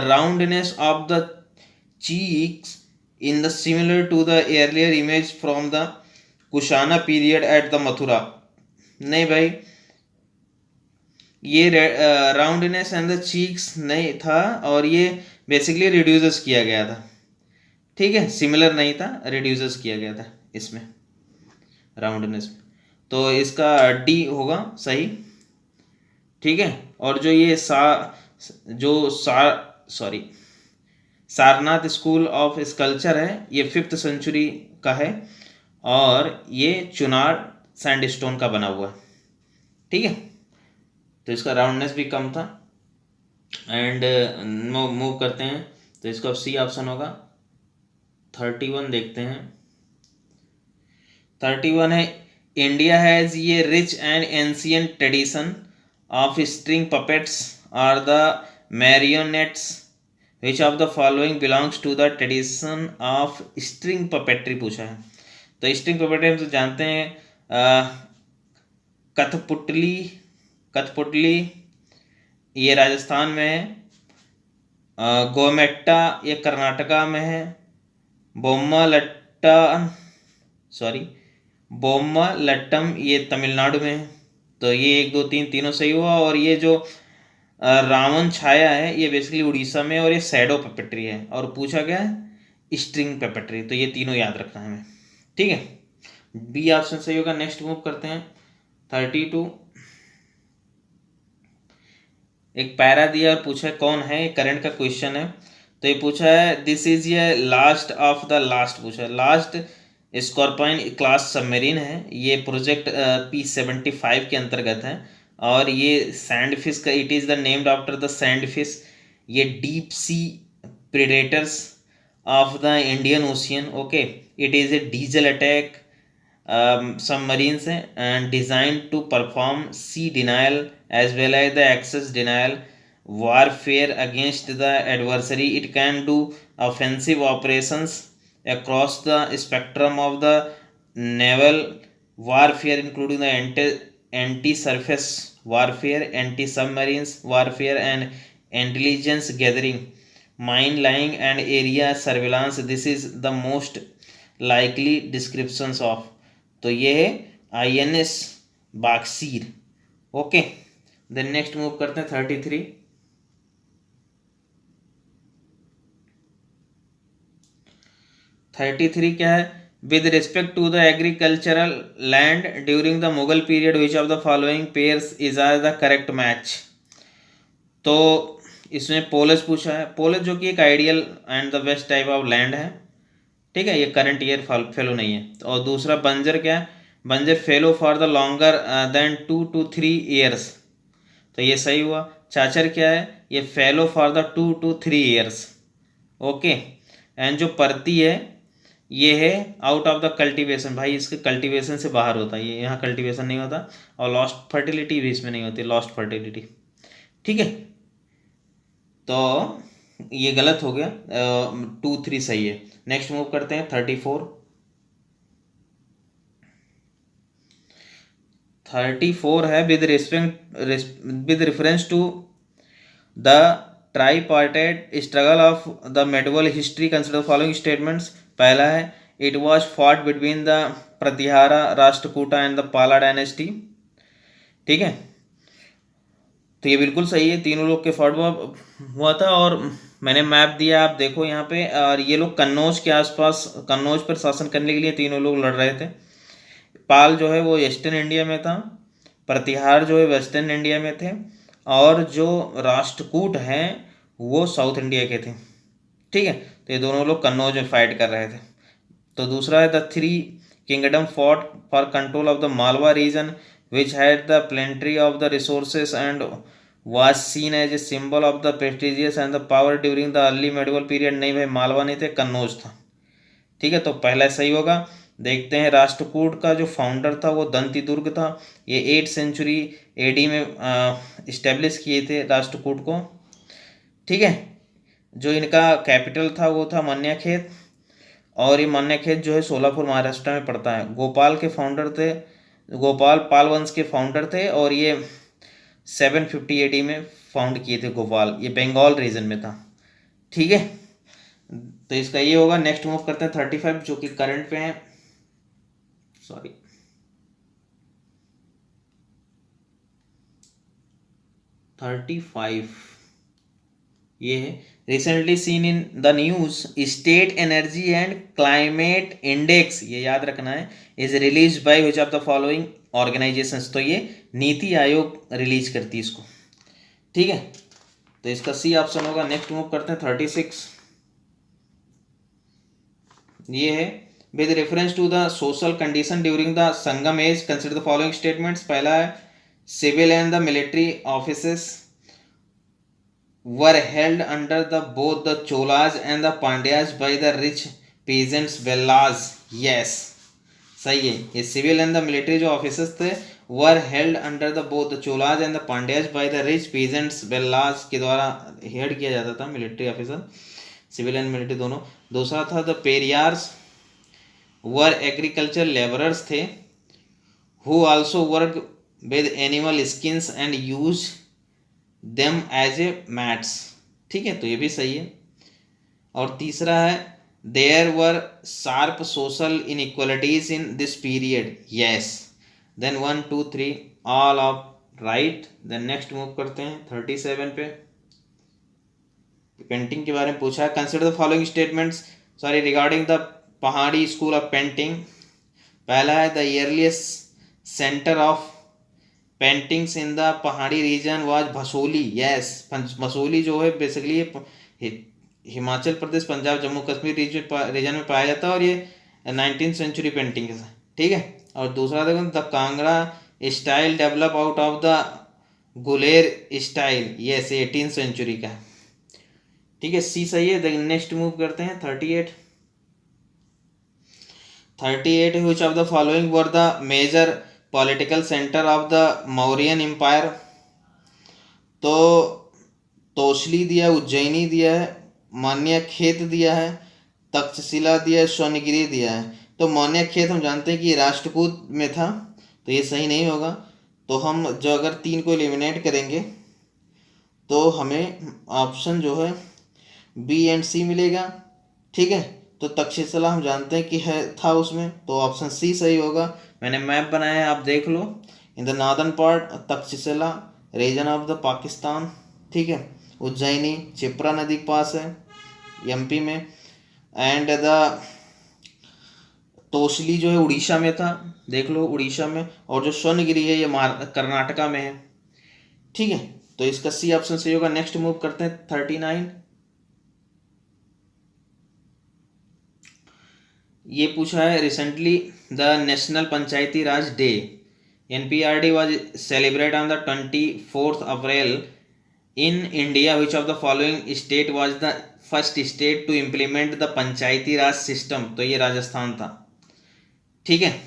A: roundness of the cheeks in the similar to the earlier image from the Kushana period at the Mathura. नहीं भाई, ये राउंडनेस एंड द चीक्स नहीं था, और ये बेसिकली रिड्यूस किया गया था। ठीक है, सिमिलर नहीं था, रिड्यूस किया गया था इसमें। राउंडनेस। तो इसका डी होगा सही, ठीक है। और जो ये sorry Sarnath school of sculpture है, ये 5th सेंचुरी का है और ये चुनार सैंडस्टोन का बना हुआ है, ठीक है। तो इसका राउंडनेस भी कम था। एंड मूव करते हैं, तो इसका सी ऑप्शन होगा। 31 देखते हैं। 31 है, इंडिया हैज़ ये rich and ancient tradition of string puppets और the marionettes. Which of the following belongs to the tradition of string puppetry पूछा है। तो स्ट्रिंग पपेट्री हम तो जानते हैं, कठपुतली, कठपुतली ये राजस्थान में है, गोमेट्टा ये कर्नाटका में है, बोम्मा लट्टम ये तमिलनाडु में है। तो ये 1 2 3 तीनों सही हुआ। और ये जो रावण छाया है ये बेसिकली उड़ीसा में, और ये शैडो पेपेट्री है। और पूछा गया है स्ट्रिंग पेपेट्री, तो ये तीनों याद रखना है हमें, ठीक है। बी ऑप्शन सही होगा। नेक्स्ट मूव करते हैं 32। एक पैरा दिया और पूछा है कौन है, करंट का क्वेश्चन है। तो ये पूछा है दिस इज ये लास्ट ऑफ द लास्ट पूछा है। लास्ट स्कॉर्पिन क्लास सबमरीन है, ये प्रोजेक्ट P-75 के अंतर्गत है। और ये सैंड फिश का, it is the named after the sand fish. ये deep sea predators of the Indian ocean, okay. It is a diesel attack submarines and designed to perform sea denial as well as the access denial warfare against the adversary. It can do offensive operations across the spectrum of the naval warfare, including the anti-surface warfare, anti-submarines warfare, and intelligence gathering, mine laying, and area surveillance. This is the most likely descriptions of। तो ये है INS Vagsheer, okay. Then next move करते हैं 33। 33 क्या है, with respect to the agricultural land during the Mughal period which of the following pairs is are the correct match. तो इसमें पोलस पूछा है, पोलस जो कि एक ideal and the best type of land है, ठीक है। ये करंट ईयर फेलो नहीं है। और दूसरा बंजर क्या है, बंजर fellow for the longer than 2 to 3 years, तो ये सही हुआ। चाचर क्या है, ये fellow for the 2 to 3 years, okay. And जो परती है ये है आउट ऑफ द कल्टीवेशन, भाई इसके कल्टीवेशन से बाहर होता है, ये यहाँ कल्टीवेशन नहीं होता। और लॉस्ट फर्टिलिटी भी इसमें नहीं होती, लॉस्ट फर्टिलिटी, ठीक है। तो ये गलत हो गया, 2 3 सही है। नेक्स्ट मूव करते हैं 34। 34 है, with reference to the tripartite struggle of the medieval history consider following statements. पहला है it was fought between the Pratihara Rashtrakuta and the Pala dynasty, ठीक है। तो ये बिल्कुल सही है, तीनों लोग के फॉट हुआ था। और मैंने मैप दिया, आप देखो यहाँ पे। और ये लोग कन्नौज के आसपास, कन्नौज पर शासन करने के लिए तीनों लोग लड़ रहे थे। पाल जो है वो ईस्टर्न इंडिया में था, प्रतिहार जो है वेस्टर्न इंडिया में थे, और जो राष्ट्रकूट हैं वो साउथ इंडिया के थे, ठीक है। तो ये दोनों लोग कन्नौज में फाइट कर रहे थे। तो दूसरा है the 3 kingdom fought for control of the Malwa region which had the plenty of the resources and was seen as a symbol of the prestigious and the power during the early medieval period। नहीं भाई, मालवा नहीं थे, कन्नौज था, ठीक है। तो पहला सही होगा। देखते हैं राष्ट्रकूट का जो फाउंडर था वो दंती दुर्ग था, ये 8th सेंचुरी AD में इस्टेब्लिश किए थे राष्ट्रकूट को, ठीक है। जो इनका कैपिटल था वो था मन्याखेत, और ये मन्याखेत जो है सोलापुर महाराष्ट्र में पड़ता है। गोपाल के फाउंडर थे, गोपाल पाल वंश के फाउंडर थे, और ये 750 AD में फाउंड किए थे गोपाल, ये बंगाल रीजन में था, ठीक है। तो इसका ये होगा। नेक्स्ट मूव करते हैं 35 जो कि करंट पे है, सॉरी 35, ये है recently seen in the news state energy and climate index, ये याद रखना है, is release by which of the following organisations, तो ये नीति आयोग रिलीज करती है इसको, ठीक है। तो इसका सी ऑप्शन होगा। नेक्स्ट मूव करते हैं 36। ये है with reference to the social condition during the Sangam age consider the following statements. पहला है civil and the military offices were held under the both the Cholas and the Pandyas by the rich peasants Vellas। yes, सही है। ये सिविल एंड द मिलिट्री जो ऑफिसर्स थे were held under the both the Cholas and the Pandyas by the rich peasants Vellalas के द्वारा हेड किया जाता था military officer, civil and military दोनों। दूसरा था the Paraiyars were agriculture labourers थे who also work with animal skins and use them as a mats, ठीक है, तो ये भी सही है। और तीसरा है there were sharp social inequalities in this period. Yes, then 1 2 3 all of right. Then next move करते हैं 37 पे। पेंटिंग के बारे में पूछा है। Consider the following statements sorry regarding the Pahari school of painting. पहला है the earliest centre of paintings in the Pahari region was Basohli. Yes, Basohli जो है बेसिकली ये हिमाचल प्रदेश पंजाब जम्मू कश्मीर रीजन में पाया जाता है और ये 19th सेंचुरी पेंटिंग है, ठीक है। और दूसरा देखो the Kangra style develop out of the Guler style, yes 18th century का है, ठीक है, सी सही है। नेक्स्ट मूव करते हैं 38 which of the following were the major political center of the Mauryan empire. तो तोसली दिया है, उज्जैनी दिया है, मान्यखेत दिया है, तक्षशिला दिया है, स्वर्णगिरी दिया है। तो मान्यखेत हम जानते हैं कि राष्ट्रकूट में था, तो ये सही नहीं होगा। तो हम जो अगर 3 को एलिमिनेट करेंगे तो हमें ऑप्शन जो है बी एंड सी मिलेगा, ठीक है। तो तक्षशिला हम जानते हैं कि है था उसमें, तो ऑप्शन सी सही होगा। मैंने मैप बनाया है, आप देख लो। In the northern part Takshashila region of the Pakistan, ठीक है। उज्जैनी क्षिप्रा नदी के पास है एमपी में। एंड द तोसली जो है उड़ीसा में था, देख लो उड़ीसा में। और जो स्वर्णगिरी है ये कर्नाटका में है, ठीक है। तो इसका सी ऑप्शन सही होगा। नेक्स्ट मूव करते हैं 39। ये पूछा है recently the national Panchayati Raj day NPRD was celebrate on the 24th April in India. Which of the following state was the first state to implement the Panchayati Raj system. तो ये राजस्थान था, ठीक है,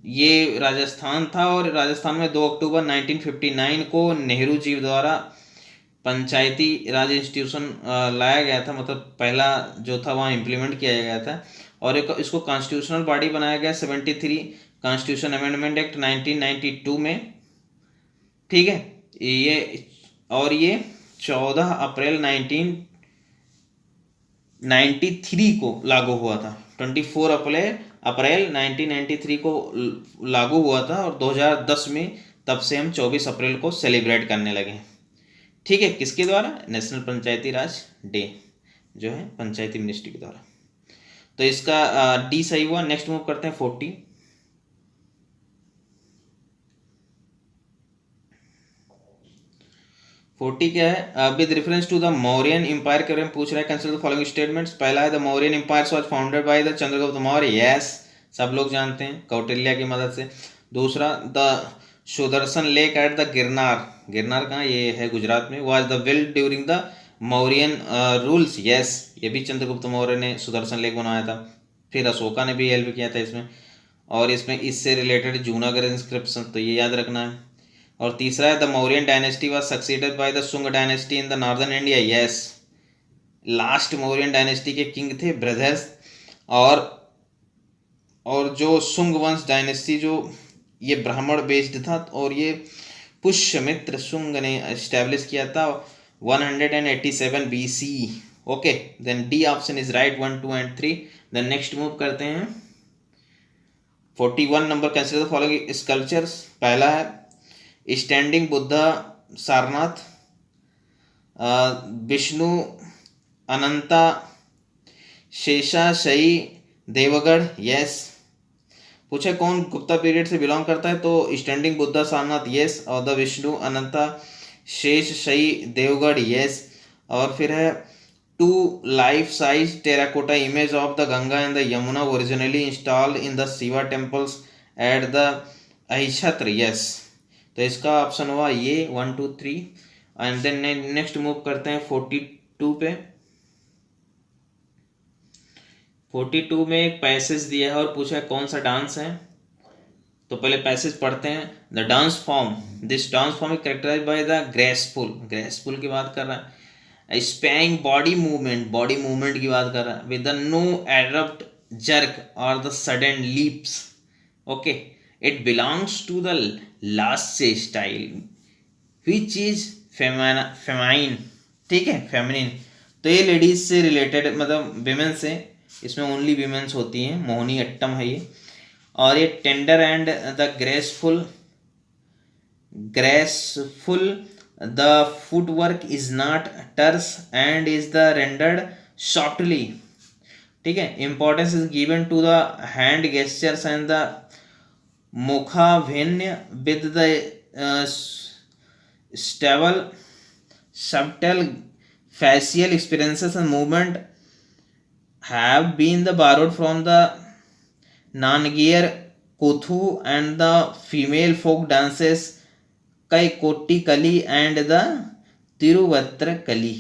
A: ये राजस्थान था। और राजस्थान में 2 अक्टूबर 1959 को नेहरू जी द्वारा पंचायती राज इंस्टीट्यूशन लाया गया था, मतलब पहला जो था वहाँ इम्प्लीमेंट किया गया था। और इसको कॉन्स्टिट्यूशनल बॉडी बनाया गया 73 कॉन्स्टिट्यूशन अमेंडमेंट एक्ट 1992 में, ठीक है। ये 14 अप्रैल 1993 को लागू हुआ था। 24 अप्रैल 1993 को लागू हुआ था और 2010 में तब से हम 24 अप्रैल को सेलिब्रेट करने लगे, ठीक है। किसके द्वारा? नेशनल पंचायती राज डे जो है पंचायती मिनिस्ट्री के द्वारा। तो इसका डी सही हुआ। नेक्स्ट मूव करते हैं 40। क्या है? With reference to the Mauryan empire के बारे में पूछ रहा है। Consider the following statements. पहला है the Mauryan empire was founded by the Chandragupta Maurya. Yes, सब लोग जानते हैं, कौटिल्य की मदद से। दूसरा the Sudarshan lake at the Girnar. Girnar कहाँ? ये है गुजरात में। Was the build during the Mauryan rules. Yes, ये भी चंद्रगुप्त मौर्य ने सुदर्शन लेक बनाया था। फिर अशोका ने भी हेल्प किया था इसमें। और इसमें इससे रिलेटेड जूनागढ़ इंस्क्रिप्शन, तो ये याद रखना है। और तीसरा है the Mauryan dynasty was succeeded by the Shunga dynasty in the northern India. Yes, last Mauryan dynasty के किंग थे ब्रदर्स। और जो शुंग वंश डायनेस्टी जो ये ब्राह्मण बेस्ड था और ये पुष्यमित्र शुंग ने एस्टेब्लिश किया था 187 BC। Okay, then D option is right 1 2 and 3। Then next move करते हैं 41 number. Consider the following sculptures. पहला है स्टैंडिंग बुद्धा सारनाथ। विष्णु अनंता शेषाशयी देवगढ़, यस। पूछे कौन गुप्ता पीरियड से बिलोंग करता है, तो स्टैंडिंग बुद्धा सारनाथ, यस। और द विष्णु अनंता शेषशायी देवगढ़, यस। और फिर है two life size terracotta image of the Ganga and the Yamuna originally installed in the Shiva temples at the Ahichhatra, yes. तो इसका ऑप्शन हुआ ये 1 2 3। एंड देन नेक्स्ट मूव करते हैं 42 पे। 42 में एक पैसेज दिया है और पूछा है कौन सा डांस है। तो पहले पैसेज पढ़ते हैं। The dance form, this dance form is characterise by the graceful की बात कर रहा है। स्पैइंग बॉडी मूवमेंट की बात कर रहा है। With the no abrupt jerk और the sudden leaps, okay. It belongs to the last style which is feminine, ठीक है, फेमिनिन। तो ये लेडीज से रिलेटेड, मतलब विमेन से, इसमें ओनली विमेन्स होती हैं। मोहिनी अट्टम है ये। और ये tender and the graceful the footwork is not terse and is the rendered softly, ठीक है। Importance is given to the hand gestures and the mukhabhinaya with the subtle facial experiences and movement have been borrowed from the Nangir Kuthu and the female folk dances Kaikoti Kali and the Tiruvatra Kali।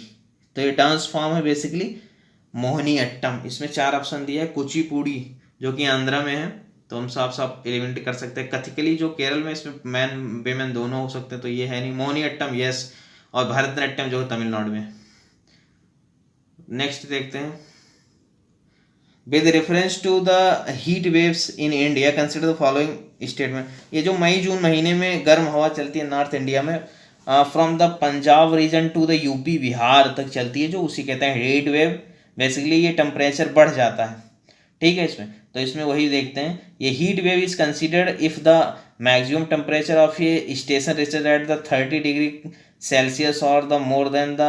A: तो ये डांस फॉर्म है बेसिकली मोहिनी अट्टम। इसमें 4 ऑप्शन दिया है। कुचिपुड़ी जो कि आंध्रा में है, तो हम साफ एलिमिनेट कर सकते हैं। कथकली जो केरल में, इसमें मैन वेमेन दोनों हो सकते हैं, तो ये है नहीं। Mohiniyattam, yes. और भरतनाट्यम जो है तमिलनाडु में। नेक्स्ट देखते हैं। With reference to the heat waves in India consider the following statement. ये जो मई जून महीने में गर्म हवा चलती है नॉर्थ इंडिया में, from the Punjab region to the UP Bihar तक चलती है, जो उसी कहते हैं हीट वेव। बेसिकली ये टेम्परेचर बढ़ जाता है, ठीक है। इसमें तो इसमें वही देखते हैं। A heat wave is considered if the maximum temperature of a station reaches at the 30 degree Celsius or the more than the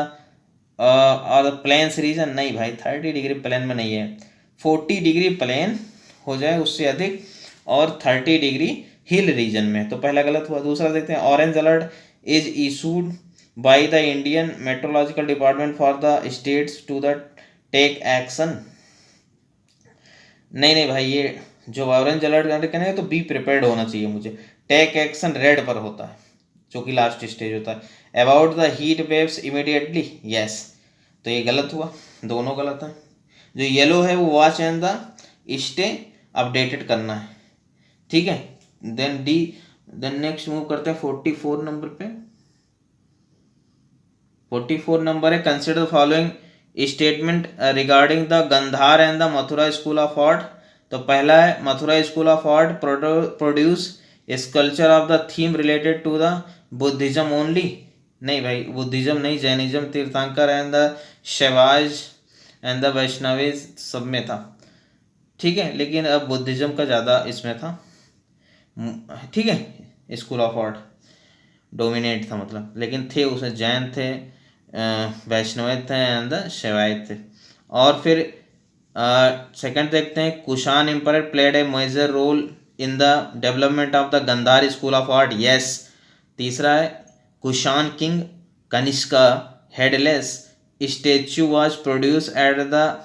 A: or plains region. नहीं भाई, 30 डिग्री प्लेन में नहीं है, 40 डिग्री प्लेन हो जाए उससे अधिक, और 30 डिग्री हिल रीजन में। तो पहला गलत हुआ। दूसरा देखते हैं। Orange alert is issued by the Indian meteorological department for the states to the take action. नहीं भाई, ये जो ऑरेंज अलर्ट कहना है तो बी प्रिपेयर्ड होना चाहिए मुझे। टेक एक्शन रेड पर होता है, जो कि लास्ट स्टेज होता है। About the heat waves immediately, yes. तो ये गलत हुआ, दोनों गलत है। जो येलो है वो watch and the stay updated करना है, ठीक है। Then D. Then next move करते हैं 44 नंबर पे। 44 नंबर है। Consider the following statement regarding the Gandhara and the Mathura school of art. तो पहला है Mathura school of art produce sculpture of the theme related to the Buddhism only. नहीं भाई, बुद्धिज्म नहीं, Jainism, Tirthankar and the Shaivas and the Vaishnavas सब में था, ठीक है। लेकिन अब बुद्धिज्म का ज़्यादा इसमें था, ठीक है। स्कूल ऑफ आर्ट डोमिनेट था मतलब, लेकिन थे उसमें जैन थे, वैष्णव थे एंड द शैवायत थे। और फिर सेकंड देखते हैं। Kushan empire played a major role in the development of the Gandhara school of art, yes. तीसरा है Kushan king Kanishka headless statue was produce at the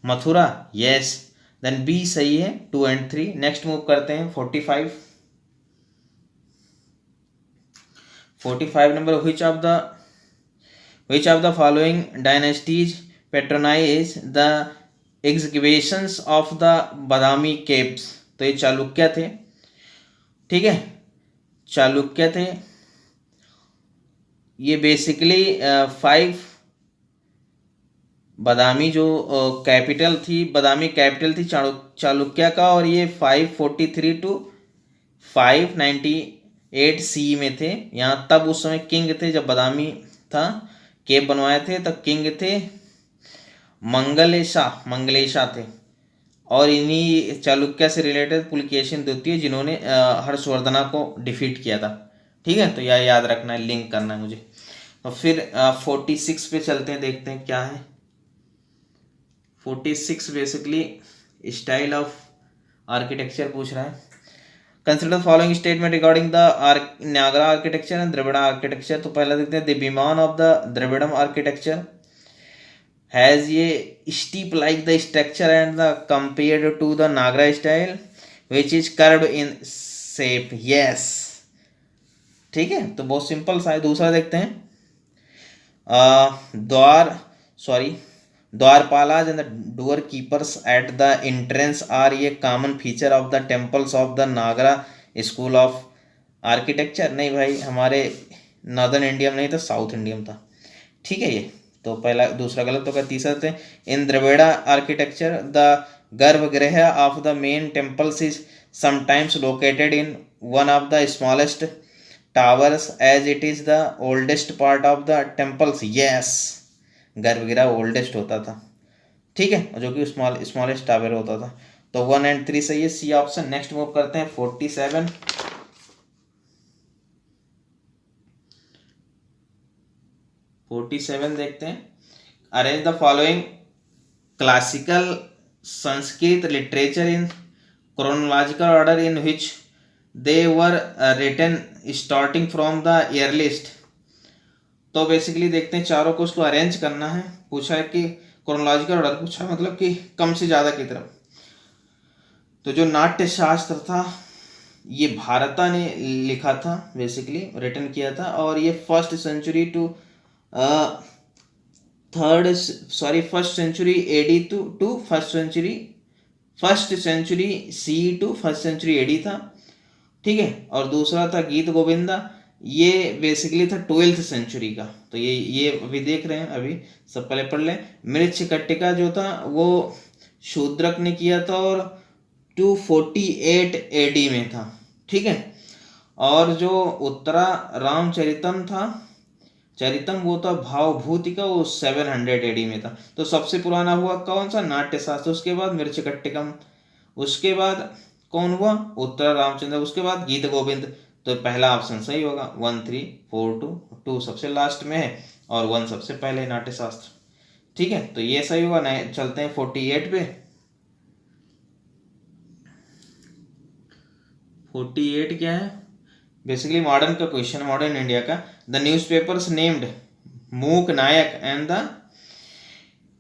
A: Mathura, yes. Then B सही है, 2 and 3। नेक्स्ट मूव करते हैं 45। 45 number. which of the following dynasties patronize the excavations of the Badami caves। तो ये चालुक्य थे, ठीक है, चालुक्य थे। ये बेसिकली 5 बादामी जो कैपिटल थी, बादामी कैपिटल थी चालुक्य का, और ये 543 to 598 सी में थे। यहाँ तब उस समय किंग थे जब बादामी था, केप बनवाए थे, तब किंग थे मंगलेशा थे। और इन्हीं चालुक्य से रिलेटेड पुलकेशिन द्वितीय जिन्होंने हर्षवर्धना को डिफीट किया था, ठीक है। तो यह याद रखना है, लिंक करना है मुझे। और फिर 46 पे चलते हैं, देखते हैं क्या है। 46 बेसिकली स्टाइल ऑफ आर्किटेक्चर पूछ रहा है। Consider the following statement regarding the Nagara architecture and Dravida architecture. तो पहला देखते हैं, the vimana of the Dravidam architecture has ये steep like the structure and the compared to the Nagara style which is curved in shape. Yes, ठीक है, तो बहुत सिंपल सा है। दूसरा देखते हैं, dvarapalas and the door keepers at the entrance are a common feature of the temples of the Nagara school of architecture. नहीं भाई, हमारे नॉर्दर्न इंडिया में नहीं था, साउथ इंडिया में था। ठीक है, ये तो पहला दूसरा गलत होगा। तीसरा थे, in Dravida architecture the garbhagriha of the main temples is sometimes located in one of the smallest towers as it is the oldest part of the temples. Yes, garbhagriha oldest होता था, ठीक है, जो कि स्मॉलेस्ट टावर होता था। तो 1 और 3 सही है, सी ऑप्शन। नेक्स्ट मूव करते हैं 47। 47 देखते हैं, arrange the following classical Sanskrit literature in chronological order in which they were written starting from the earliest. तो बेसिकली देखते हैं, चारों को उसको अरेंज करना है। पूछा है कि क्रोनोलॉजिकल ऑर्डर पूछा, मतलब कि कम से ज़्यादा की तरफ। तो जो नाट्य शास्त्र था ये भारता ने लिखा था, बेसिकली रिटन किया था, और ये first century AD to first century C to first century AD था, ठीक है। और दूसरा था गीत गोविंदा, ये बेसिकली था 12th सेंचुरी का। तो ये अभी देख रहे हैं, अभी सब पहले पढ़ लें। मृच्छकटिका जो था वो शूद्रक ने किया था और 248 एडी में था, ठीक है। और जो उत्तरा रामचरितम था, वो था भावभूति का, वो 700 एडी में था। तो सबसे पुराना हुआ कौन सा? नाट्यशास्त्र। उसके बाद मृच्छकटिकम, उसके बाद कौन हुआ? उत्तर रामचंद्र, उसके बाद गीत गोविंद। तो पहला ऑप्शन सही होगा, 1 3 4 2, 2 सबसे लास्ट में है और 1 सबसे पहले, नाट्यशास्त्र, ठीक है। तो ये सही होगा। नए चलते हैं 48 पे। 48 क्या है? बेसिकली मॉडर्न का क्वेश्चन, मॉडर्न इंडिया का। द न्यूज़पेपर्स नेम्ड मूक नायक एंड द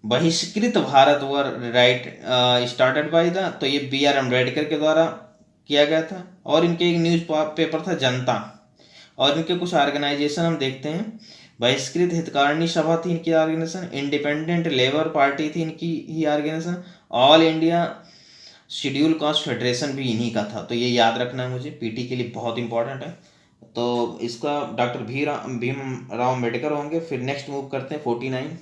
A: बहिष्कृत भारत वर राइट स्टार्टेड बाय द, तो ये BR अम्बेडकर के द्वारा किया गया था। और इनके एक न्यूज पेपर था जनता, और इनके कुछ ऑर्गेनाइजेशन हम देखते हैं। बहिष्कृत हितकारिणी सभा थी इनकी ऑर्गेनाइजेशन, इंडिपेंडेंट लेबर पार्टी थी इनकी ही organisation, All India Schedule Caste Federation भी इन्हीं का था। तो ये याद रखना है मुझे, पीटी के लिए बहुत इंपॉर्टेंट है। तो इसका डॉक्टर भीमराव अम्बेडकर होंगे। फिर नेक्स्ट मूव करते हैं 49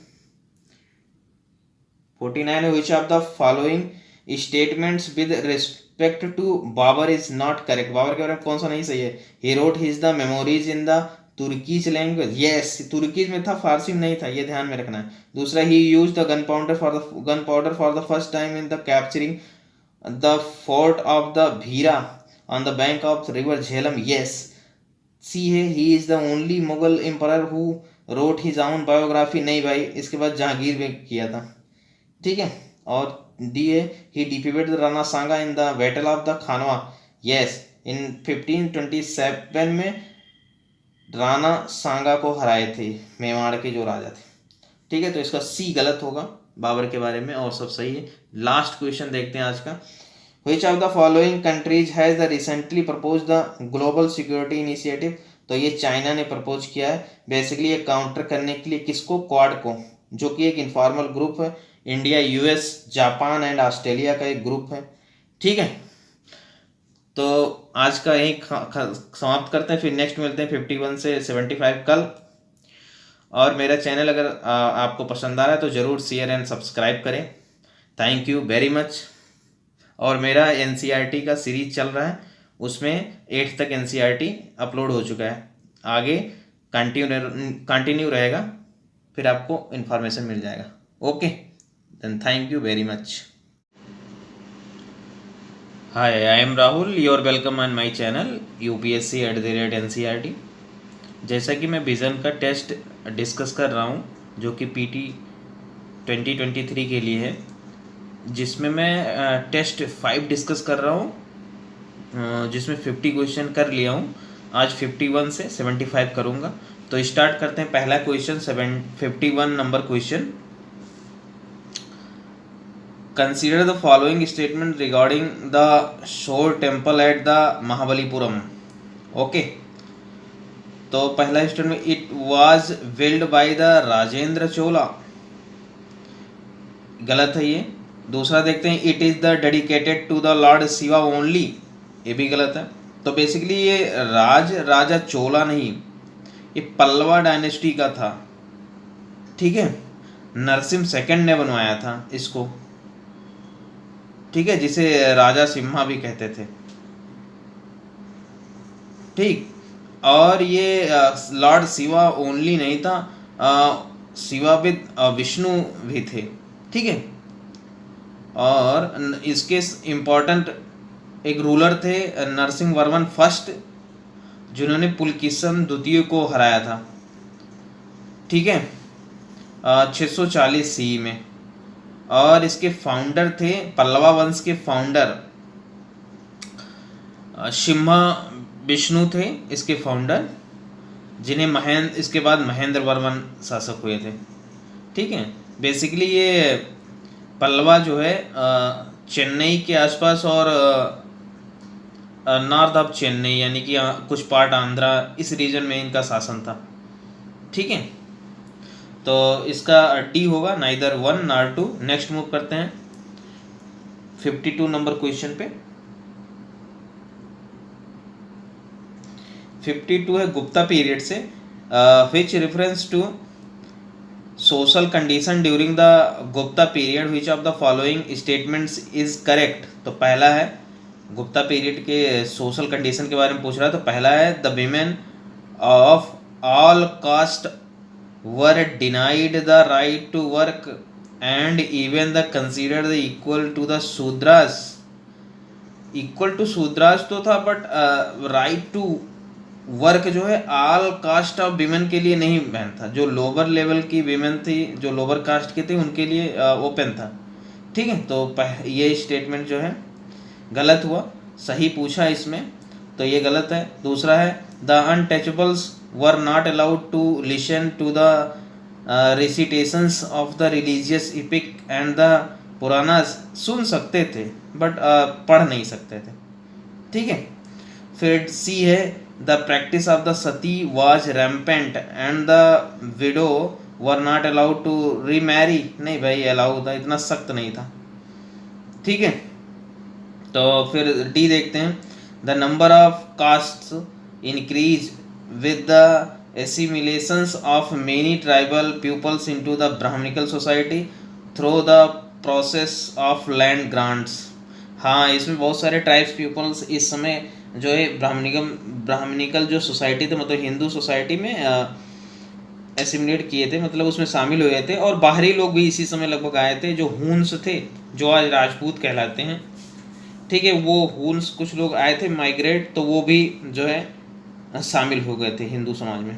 A: है, which of the following statements with respect to Babur is not correct. Babur के बारे में कौन सा नहीं सही है? He wrote his the memories in the Turkish language. Yes, Turkish में था, फारसी में नहीं था, ये ध्यान में रखना है। दूसरा, he use the gunpowder for the first time in the capturing the fort of the Bhira on the bank of river Jhelum. Yes, C है, he is the only Mughal emperor who wrote his own biography. नहीं भाई, इसके बाद जहांगीर में किया था, ठीक है। और डी है, he defeated the Rana Sanga in the battle of the Khanwa. Yes, in 1527 में राणा सांगा को हराए थे, मेवाड़ के जो राजा थे, ठीक है। तो इसका सी गलत होगा बाबर के बारे में, और सब सही है। लास्ट क्वेश्चन देखते हैं आज का। Which of the following countries has the recently proposed the global security initiative? तो ये चाइना ने प्रपोज किया है, बेसिकली ये काउंटर करने के लिए किसको? क्वाड को, जो कि एक इनफॉर्मल ग्रुप है। India, US, Japan and Australia का एक ग्रुप है, ठीक है। तो आज का यही समाप्त करते हैं, फिर नेक्स्ट मिलते हैं 51 से 75 कल। और मेरा चैनल अगर आपको पसंद आ रहा है तो ज़रूर शेयर एंड सब्सक्राइब करें। Thank you very much. और मेरा NCERT का सीरीज चल रहा है, उसमें 8th तक NCERT अपलोड हो चुका है, आगे कंटिन्यू रहेगा, फिर आपको इन्फॉर्मेशन मिल जाएगा। Okay, then thank you very much. Hi, I am Rahul, your welcome on my channel UPSC @NCERT। जैसा कि मैं विज़न का टेस्ट डिस्कस कर रहा हूँ जो कि PT 2023 के लिए है, जिसमें मैं टेस्ट 5 डिस्कस कर रहा हूँ, जिसमें 50 क्वेश्चन कर लिया हूँ। आज 51 से 75 करूँगा। तो स्टार्ट करते हैं। पहला question 51 number question. Consider the following statement regarding the shore temple at the Mahabalipuram. Okay, तो पहला स्टेटमेंट, it was build by the Rajendra Chola, गलत है ये। दूसरा देखते हैं, it is the dedicated to the lord Shiva only, ये भी गलत है। तो बेसिकली ये राजा चोला नहीं, ये पल्लवा डायनेस्टी का था, ठीक है। नरसिम्हा सेकंड ने बनवाया था इसको, ठीक है, जिसे राजा सिम्हा भी कहते थे, ठीक। और ये लॉर्ड शिवा ओनली नहीं था, शिवा विद विष्णु भी थे, ठीक है। और इसके इम्पोर्टेंट एक रूलर थे नरसिंह वर्मन फर्स्ट, जिन्होंने पुलकिशन द्वितीय को हराया था, ठीक है, 640 CE में। और इसके फाउंडर थे, पल्लवा वंश के फाउंडर सिम्हा विष्णु थे इसके फाउंडर, जिन्हें इसके बाद महेंद्र वर्मन शासक हुए थे, ठीक है। बेसिकली ये पल्लवा जो है चेन्नई के आसपास और नॉर्थ ऑफ चेन्नई यानी कि कुछ पार्ट आंध्रा, इस रीजन में इनका शासन था, ठीक है। तो इसका डी होगा, नाइदर 1 नॉर 2। नेक्स्ट मूव करते हैं 52 नंबर क्वेश्चन पे। 52 है गुप्ता पीरियड से, which reference to social condition during the Gupta period, which of the following statements is correct. तो पहला है गुप्ता पीरियड के सोशल कंडीशन के बारे में पूछ रहा है। तो पहला है, the women of all caste were denied the right to work and even the considered the equal to the Shudras. Equal to Shudras तो था, बट राइट टू वर्क जो है ऑल कास्ट ऑफ विमेन के लिए नहीं बैन था। जो लोअर लेवल की विमेन थी, जो लोअर कास्ट के थे, उनके लिए ओपन था, ठीक है। तो ये स्टेटमेंट जो है गलत हुआ, सही पूछा इसमें, तो ये गलत है। दूसरा है, the untouchables were not allowed to listen to the recitations of the religious epic and the Puranas. सुन सकते थे बट पढ़ नहीं सकते थे, ठीक है। फिर सी है, the practice of the sati was rampant and the widow were not allowed to remarry. नहीं भाई, अलाउ था, इतना सख्त नहीं था, ठीक है। तो फिर डी देखते हैं, the number of castes increase with the assimilations of many tribal peoples into the Brahmanical society through the process of land grants. हाँ, इसमें बहुत सारे ट्राइब्स पीपल्स इस समय जो है ब्राह्मणिकल जो सोसाइटी थे, मतलब हिंदू सोसाइटी में एसिमिलेट किए थे, मतलब उसमें शामिल हुए थे। और बाहरी लोग भी इसी समय लगभग आए थे, जो हून्स थे, जो आज राजपूत कहलाते हैं, ठीक है। वो हून्स कुछ लोग आए थे माइग्रेट, तो वो भी जो है शामिल हो गए थे हिंदू समाज में।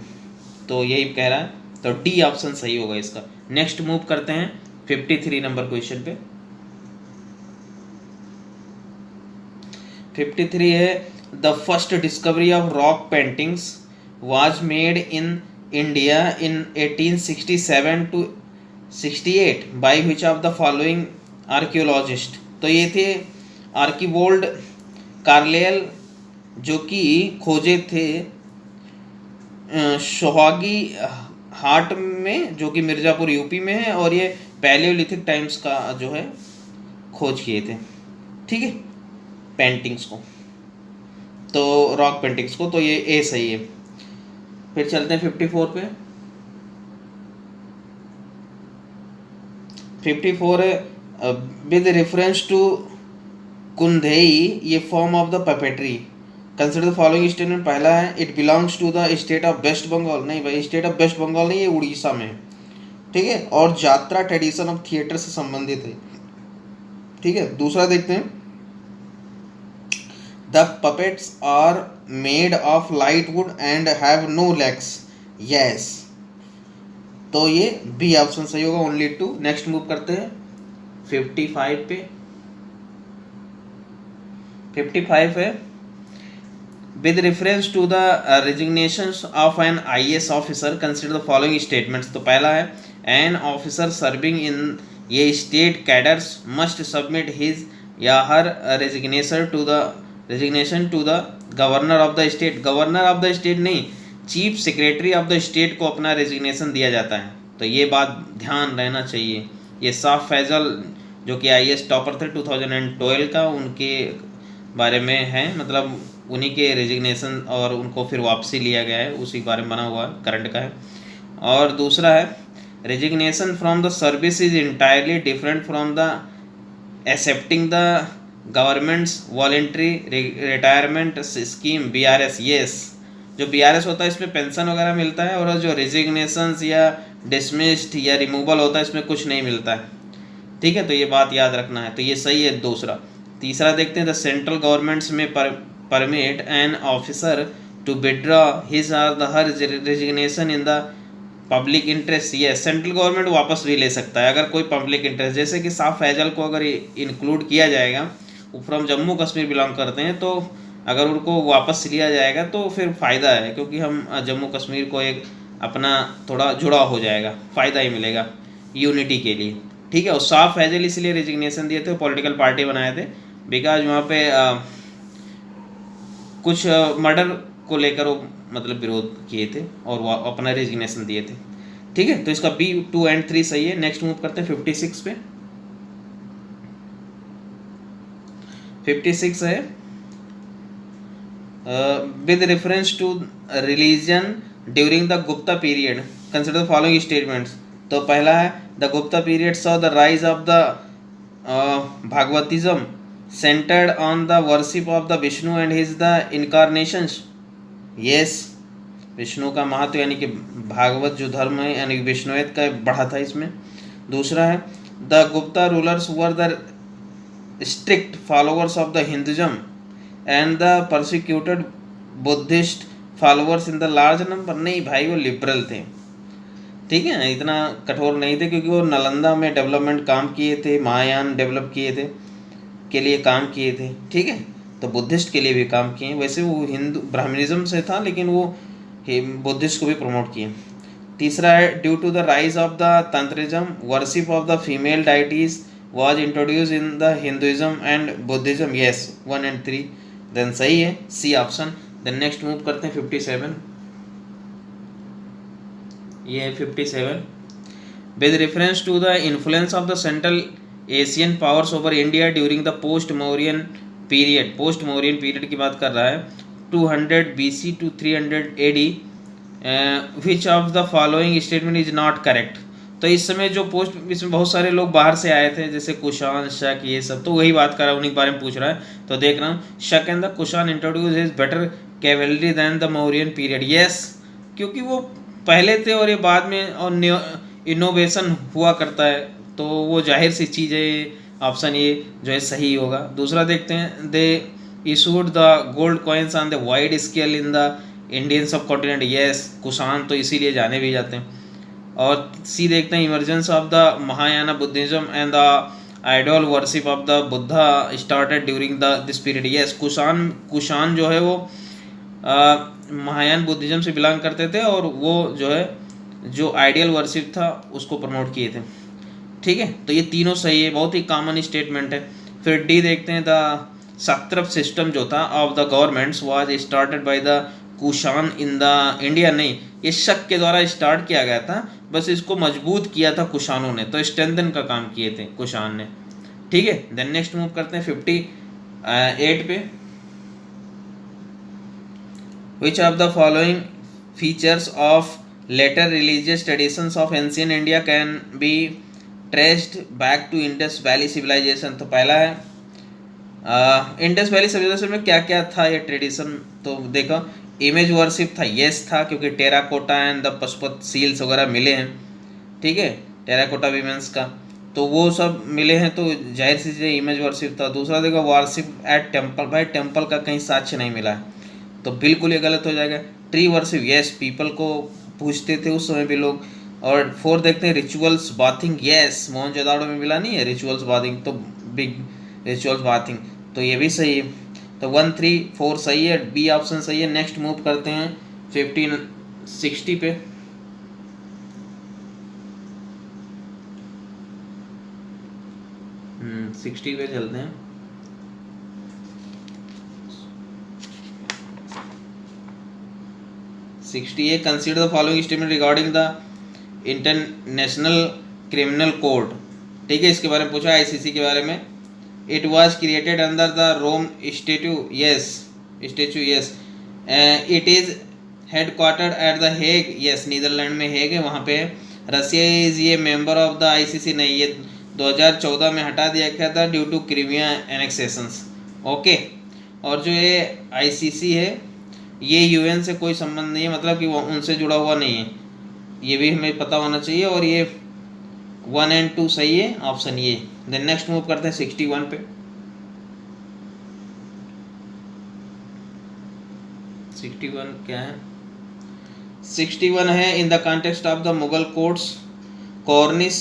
A: तो यही कह रहा है, तो डी ऑप्शन सही होगा इसका। नेक्स्ट मूव करते हैं 53 नंबर क्वेश्चन पे। 53 है, the first discovery of rock paintings was made in India in 1867 to 68 by which of the following archaeologist. तो ये थे आर्किवोल्ड कार्लेल, जो कि खोजे थे सोहागी हाट में, जो कि मिर्ज़ापुर यूपी में है, और ये पैलियोलिथिक टाइम्स का जो है खोज किए थे, ठीक है, पेंटिंग्स को, तो रॉक पेंटिंग्स को। तो ये ए सही है। फिर चलते हैं 54 पे। 54 है, विद रेफरेंस टू कुंधेई, ये form of the puppetry, consider the following statement. पहला है, it belongs to the state of West Bengal. नहीं भाई, स्टेट ऑफ वेस्ट बंगाल नहीं, ये उड़ीसा में है, ठीक है। और जात्रा ट्रेडिशन ऑफ थिएटर से संबंधित है, ठीक है। दूसरा देखते हैं, the puppets are made of light wood and have no legs. Yes, तो ये बी ऑप्शन सही होगा, ओनली टू। नेक्स्ट मूव करते हैं 55 पे। 55 है, with reference to the resignations of an IAS officer consider the following statements. तो पहला है, an officer serving in a state cadres must submit his या her resignation to the governor of the state. Governor of the state नहीं, chief secretary of the state को अपना रेजिग्नेशन दिया जाता है। तो ये बात ध्यान रहना चाहिए। ये साफ फैजल जो कि आईएएस टॉपर थे 2012 का, उनके बारे में है, मतलब उन्हीं के रेजिग्नेशन और उनको फिर वापसी लिया गया है, उसी बारे में बना हुआ करंट का है। और दूसरा है, resignation from the service is entirely different from the accepting the governments voluntary retirement scheme BRS. Yes, जो बीआरएस होता है इसमें पेंशन वगैरह मिलता है, और जो रेजिग्नेशन या डिसमिस्ड या रिमूवल होता है इसमें कुछ नहीं मिलता है। ठीक है, तो ये बात याद रखना है। तो ये सही है दूसरा। तीसरा देखते हैं, the central governments may permit an officer to withdraw his or the her resignation in the public interest. ये सेंट्रल गवर्नमेंट वापस भी ले सकता है अगर कोई पब्लिक इंटरेस्ट, जैसे कि साफ फैजल को अगर इंक्लूड किया जाएगा, वो फ्रॉम जम्मू कश्मीर बिलोंग करते हैं, तो अगर उनको वापस लिया जाएगा तो फिर फ़ायदा है, क्योंकि हम जम्मू कश्मीर को एक अपना थोड़ा जुड़ाव हो जाएगा, फ़ायदा ही मिलेगा यूनिटी के लिए। ठीक है, और साफ फैजल इसलिए रेजिग्नेशन दिए थे, पॉलिटिकल पार्टी बनाए थे, बिकॉज वहाँ पे कुछ मर्डर को लेकर वो मतलब विरोध किए थे और वो अपना रेजिग्नेशन दिए थे। ठीक है, तो इसका बी 2 एंड 3 सही है। नेक्स्ट मूव करते हैं 56 पे। 56 है, with reference to religion during the Gupta period consider the following statements. तो पहला है, the Gupta period saw the rise of the Bhagavatism centered on the worship of the Vishnu and his the incarnations। yes, Vishnu का महत्व यानी कि भागवत जो धर्म है यानी विष्णुएत का बढ़ा था इसमें। दूसरा है, the Gupta rulers were the strict followers of the Hinduism and the persecuted Buddhist followers in the large number. नहीं भाई, वो लिबरल थे। ठीक है, इतना कठोर नहीं थे, क्योंकि वो नालंदा में डेवलपमेंट काम किए थे, महायान डेवलप किए थे के लिए काम किए थे। ठीक है, तो बुद्धिस्ट के लिए भी काम किए। वैसे वो हिंदू ब्राह्मणिज्म से था, लेकिन वो बुद्धिस्ट को भी प्रमोट किए। तीसरा है, due to the rise of the tantrism worship of the female deities was introduce in the Hinduism and Buddhism. Yes, 1 and 3 then सही है, C option. Then next move करते हैं 57। ये है 57, with reference to the influence of the central Asian powers over India during the post Mauryan period. Post Mauryan period की बात कर रहा है, 200 BC to 300 AD। Which of the following statement is not correct. तो इस समय जो इसमें बहुत सारे लोग बाहर से आए थे, जैसे कुषाण, शक, ये सब, तो वही बात कर रहा है, उन्हीं के बारे में पूछ रहा है। तो देख रहा हूँ, Shaka and the Kushan introduce is better cavalry than the Mauryan period. Yes, क्योंकि वो पहले थे और ये बाद में और इनोवेशन हुआ करता है, तो वो जाहिर सी चीज़ है, ऑप्शन ये जो है सही होगा। दूसरा देखते हैं, they issued the gold coins on the wide scale in the Indian subcontinent. Yes, Kushan तो इसीलिए जाने भी जाते हैं। और सी देखते हैं, emergence of the Mahayana Buddhism and the idol worship of the Buddha started during the this period. Yes, Kushan जो है वो महायान बुद्धिज्म से बिलोंग करते थे, और वो जो है जो आइडियल वर्शिप था उसको प्रमोट किए थे। ठीक है, तो ये तीनों सही है, बहुत ही कॉमन स्टेटमेंट है। फिर डी देखते हैं, द सत्रप सिस्टम जो था of the governments was started by the Kushan in the India. नहीं, ये शक के द्वारा स्टार्ट किया गया था, बस इसको मजबूत किया था कुषाणों ने, तो स्ट्रेंथन का काम किए थे कुषाण ने। ठीक है, देन नेक्स्ट मूव करते हैं 58 पे। Which of the following features of later religious traditions of ancient India can be traced back to Indus valley civilisation. तो पहला है, इंडस वैली सिविलाइजेशन में क्या क्या था ये ट्रेडिशन। तो देखो, इमेज वर्शिप था, यस था, क्योंकि terracotta and the Pashupat seals वगैरह मिले हैं। ठीक है, टेराकोटा वीमेंस का। तो वो सब मिले हैं, तो जाहिर सी चीज़ इमेज वर्शिप था। दूसरा देखो वर्शिप एट टेम्पल, भाई टेम्पल का कहीं साक्ष्य नहीं मिला है, तो बिल्कुल ये गलत हो जाएगा। ट्री वर्शिप, यस पीपल को पूछते थे उस समय भी लोग। और फोर देखते हैं रिचुअल्स बाथिंग, यस मोहनजोदाड़ो में मिला नहीं है रिचुअल्स बाथिंग, तो बिग रिचुअल्स बाथिंग, तो ये भी सही है। तो 1 3 4 सही है, बी ऑप्शन सही है। नेक्स्ट मूव करते हैं 1560 पे। 60 पे चलते हैं। Consider the following statement regarding the international criminal court. ठीक है, इसके बारे में पूछा, आईसीसी के बारे में। It was created under the Rome statute, yes. It is headquartered at the Hague, yes Netherland में हेग है, वहाँ पे है। रसिया इज ये मेंबर ऑफ द आईसीसी, नहीं, ये 2014 में हटा दिया गया था due to Crimea annexations. Okay, और जो ये आईसीसी है ये यूएन से कोई संबंध नहीं है, मतलब कि वो उनसे जुड़ा हुआ नहीं है, ये भी हमें पता होना चाहिए। और ये 1 और 2 सही है, ऑप्शन ये। देन नेक्स्ट मूव करते हैं 61 पे। 61 क्या है? 61 है in the context of the Mughal courts Cornish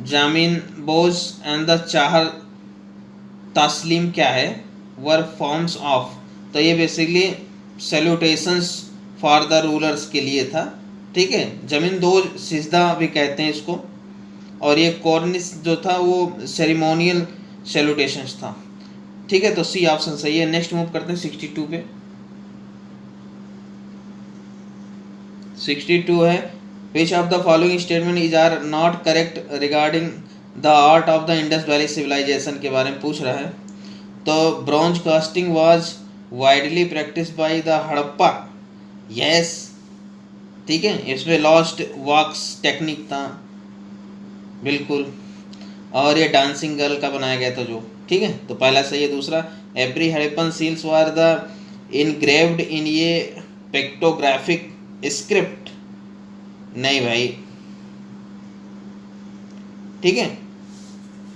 A: जामीन बोझ एंड द चाहर तस्लीम क्या है, वर फॉर्म्स ऑफ, तो ये basically salutations for the rulers के लिए था। ठीक है, जमीन दो सिजदा भी कहते हैं इसको, और ये कॉर्निश जो था वो सेरेमोनियल सैल्यूटेशंस था। ठीक है, तो सी ऑप्शन सही है। नेक्स्ट मूव करते हैं 62 पे। 62 है which of the following statement is are not correct regarding the art of the Indus valley civilisation के बारे में पूछ रहा है। तो bronze casting was widely practice by the Harappa, yes. ठीक है, इसमें लॉस्ट वॉक्स टेक्निक था, बिल्कुल। और ये डांसिंग गर्ल का बनाया गया था जो, ठीक है, तो पहला सही है। दूसरा every Harappan seals were the engraved in a pictographic script, नहीं भाई। ठीक है,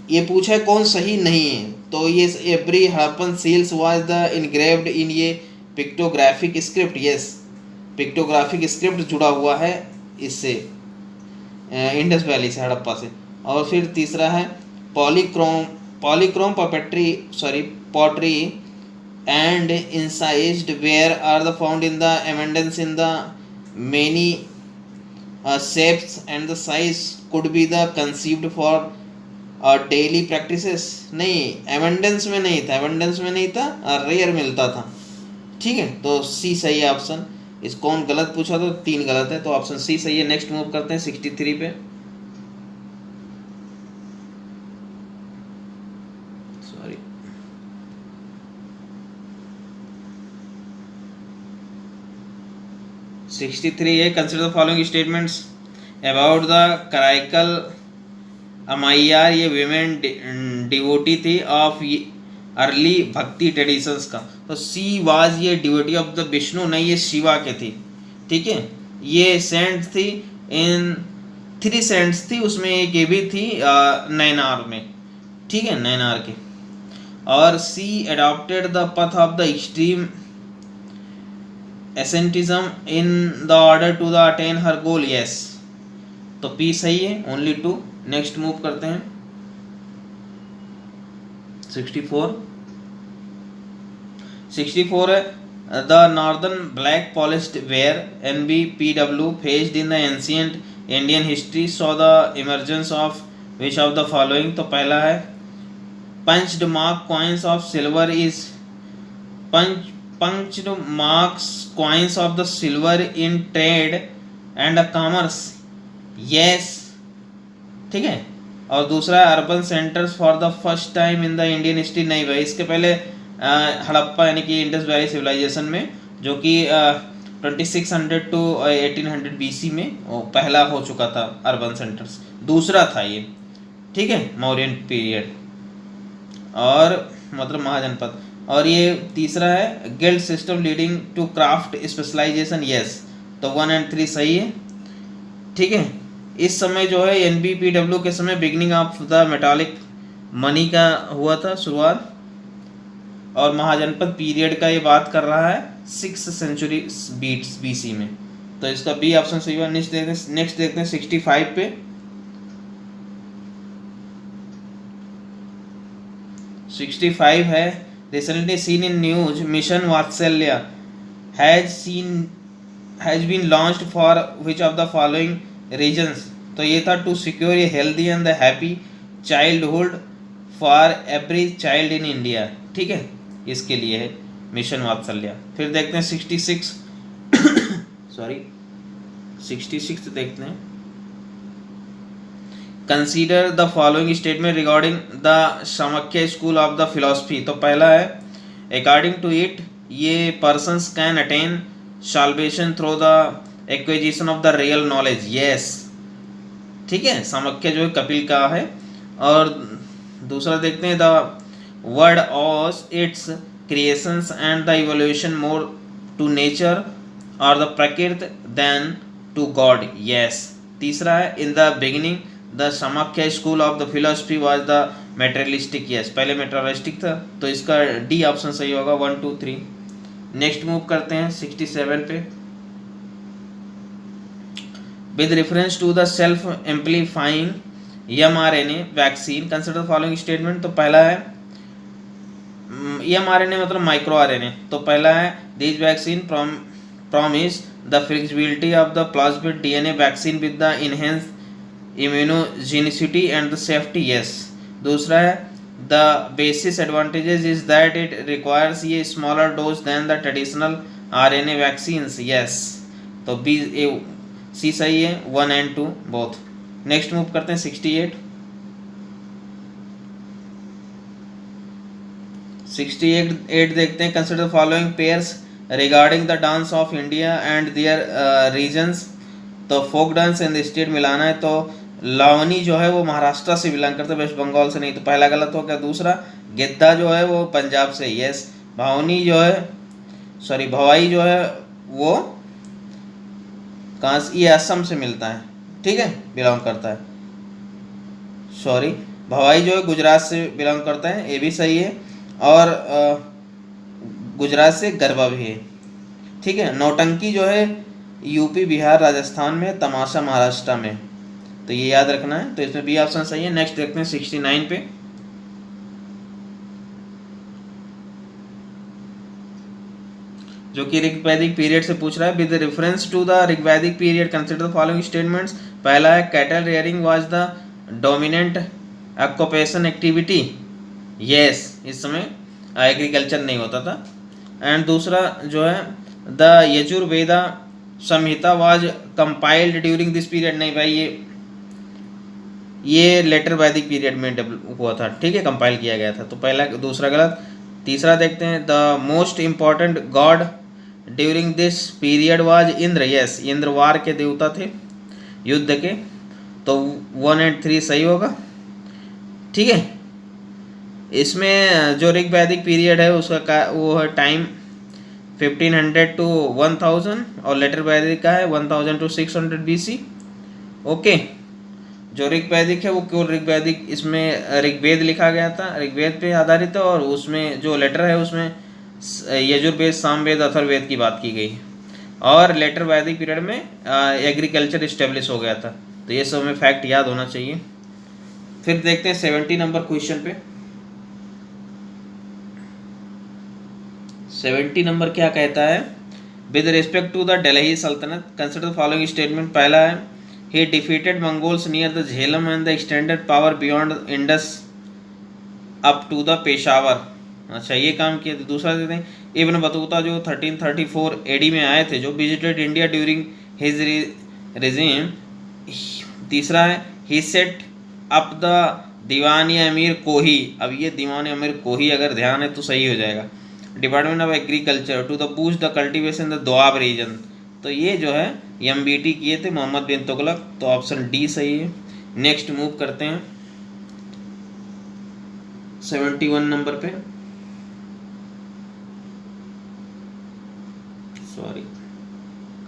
A: ये पूछा है कौन सही नहीं है, तो ये every Harappan seals was the engraved in a pictographic script, yes pictographic script जुड़ा हुआ है इससे, इंडस वैली से, हड़प्पा से। और फिर तीसरा है polychrome pottery and incised ware are the found in the abundance in the many shapes and the size could be the conceived for daily practices, नहीं एवेंडेंस में नहीं था, रेयर मिलता था। ठीक है, तो सी सही है ऑप्शन। इस कौन गलत पूछा तो 3 गलत है, तो ऑप्शन सी सही है। नेक्स्ट मूव करते हैं 63 पे। सॉरी, है consider the following statements about the Karaikal Ammaiyar, a women devotee थी ऑफ अर्ली भक्ति ट्रेडिशंस का। तो she was a devotee of the Vishnu, नहीं ये शिवा के थी। ठीक है, ये सेंट थी इन 3 सेंट्स थी, उसमें एक ये भी थी नैनार में। ठीक है, नैनार के। और she adopted the path of the extreme asceticism in the order to the attain her goal, yes. तो पी सही है, ओनली 2। नेक्स्ट मूव करते हैं 64 है the northern black polished where NBPW faced in the ancient Indian history saw the emergence of which of the following. तो पहला है punched mark coins of silver is punched marks coins of the silver in trade and commerce, yes। ठीक है, और दूसरा urban centres for the first time in the Indian history, नहीं भाई, इसके पहले हड़प्पा यानी कि इंडस वैली सिविलाइजेशन में, जो कि 2600 टू 1800 BC में वो पहला हो चुका था अर्बन सेंटर्स, दूसरा था ये। ठीक है, मौर्यन पीरियड और मतलब महाजनपद। और ये तीसरा है guild system leading to craft specialisation, yes. तो 1 और 3 सही है। ठीक है, इस समय जो है NBPW के समय beginning of the metallic money का हुआ था शुरुआत, और महाजनपद पीरियड का ये बात कर रहा है 6th सेंचुरी BC में। तो इसका बी ऑप्शन सही हुआ। नेक्स्ट देखते हैं 65 पे। 65 है, recently seen in news mission Vatsalya has been launched for which of the following reasons. तो ये था to secure a healthy and the happy childhood for every child in India. ठीक है, इसके लिए है मिशन वात्सल्य। फिर देखते हैं 66 66 देखते हैं। Consider the following statement regarding the Samkhya school of the philosophy. तो पहला है according to it a persons can attain salvation through the acquisition of the real knowledge. Yes, ठीक है, समाख्या जो है कपिल का है। और दूसरा देखते हैं the world owes its creations and the evolution more to nature or the prakriti than to God. Yes. तीसरा है in the beginning the Samkhya school of the philosophy was the materialistic. Yes, पहले मेटेरियलिस्टिक था, तो इसका डी ऑप्शन सही होगा 1 2 3। नेक्स्ट मूव करते हैं 67 पे। With reference to the self amplifying mRNA vaccine consider following statement. तो पहला है mRNA मतलब माइक्रो आरएनए। तो पहला है this vaccine promise the flexibility of the plasmid DNA vaccine with the enhanced immunogenicity and the safety। yes। दूसरा है the basis advantages is that it requires a smaller dose than the traditional RNA vaccines। yes। तो B A C सही है, 1 and 2 both। नेक्स्ट मूव करते हैं 68 देखते हैं। Consider following pairs regarding the dance of India and their regions. तो folk dance in the state मिलाना है। तो लावनी जो है वो महाराष्ट्र से बिलोंग करता है, वेस्ट बंगाल से नहीं। तो पहला गलत हो गया। दूसरा गिद्धा जो है वो पंजाब से। यस। भवानी जो है भवाई जो है वो कहाँ से, ये असम से मिलता है। ठीक है, बिलोंग करता है। भवाई जो है गुजरात से बिलोंग करता है, ये भी सही है। और गुजरात से गरबा भी है। ठीक है। नौटंकी जो है यूपी बिहार राजस्थान में, तमाशा महाराष्ट्र में। तो ये याद रखना है। तो इसमें बी ऑप्शन सही है। नेक्स्ट देखते हैं 69 पे। जो कि ऋग्वैदिक पीरियड से पूछ रहा है। With reference to the Rigvedic period consider the following statements. पहला है cattle rearing was the dominant occupation activity. Yes, इस समय एग्रीकल्चर नहीं होता था। एंड दूसरा जो है the Yajurveda Samhita was compiled during this period. नहीं भाई, ये लेटर वैदिक पीरियड में हुआ था। ठीक है, कंपाइल किया गया था। तो पहला दूसरा गलत। तीसरा देखते हैं the most important god during this period was Indra. Yes, Indra war के देवता थे, युद्ध के। तो 1 and 3 सही होगा। ठीक है। इसमें जो ऋग्वैदिक पीरियड है उसका वो है टाइम 1500 to 1000 और लेटर वैदिक का है 1000 to 600 BC। ओके। जो ऋग्वैदिक है वो केवल ऋग्वैदिक, इसमें ऋग्वेद लिखा गया था, ऋग्वेद पे आधारित है। और उसमें जो लेटर है उसमें यजुर्वेद, सामवेद, अथर्ववेद की बात की गई। और लेटर वैदिक पीरियड में एग्रीकल्चर इस्टेब्लिश हो गया था। तो ये सब हमें फैक्ट याद होना चाहिए। फिर देखते हैं 70 नंबर क्वेश्चन पे। 70 नंबर क्या कहता है। With respect to the Delhi sultanate consider following statement. पहला है he defeated Mongols near the Jhelum and the extended power beyond Indus up to the Peshawar. अच्छा, ये काम किया। तो दूसरा देते हैं इब्न बतूता जो 1334 AD में आए थे, जो visited India during his regime. तीसरा है ही सेट अप द दीवान अमीर कोही। अब ये दीवान अमीर कोही अगर ध्यान है तो सही हो जाएगा। Department of agriculture to the boost the cultivation the Doab region. तो ये जो है MBT किए थे मोहम्मद बिन तुगलक। तो ऑप्शन डी सही है। नेक्स्ट मूव करते हैं 71 नंबर पे।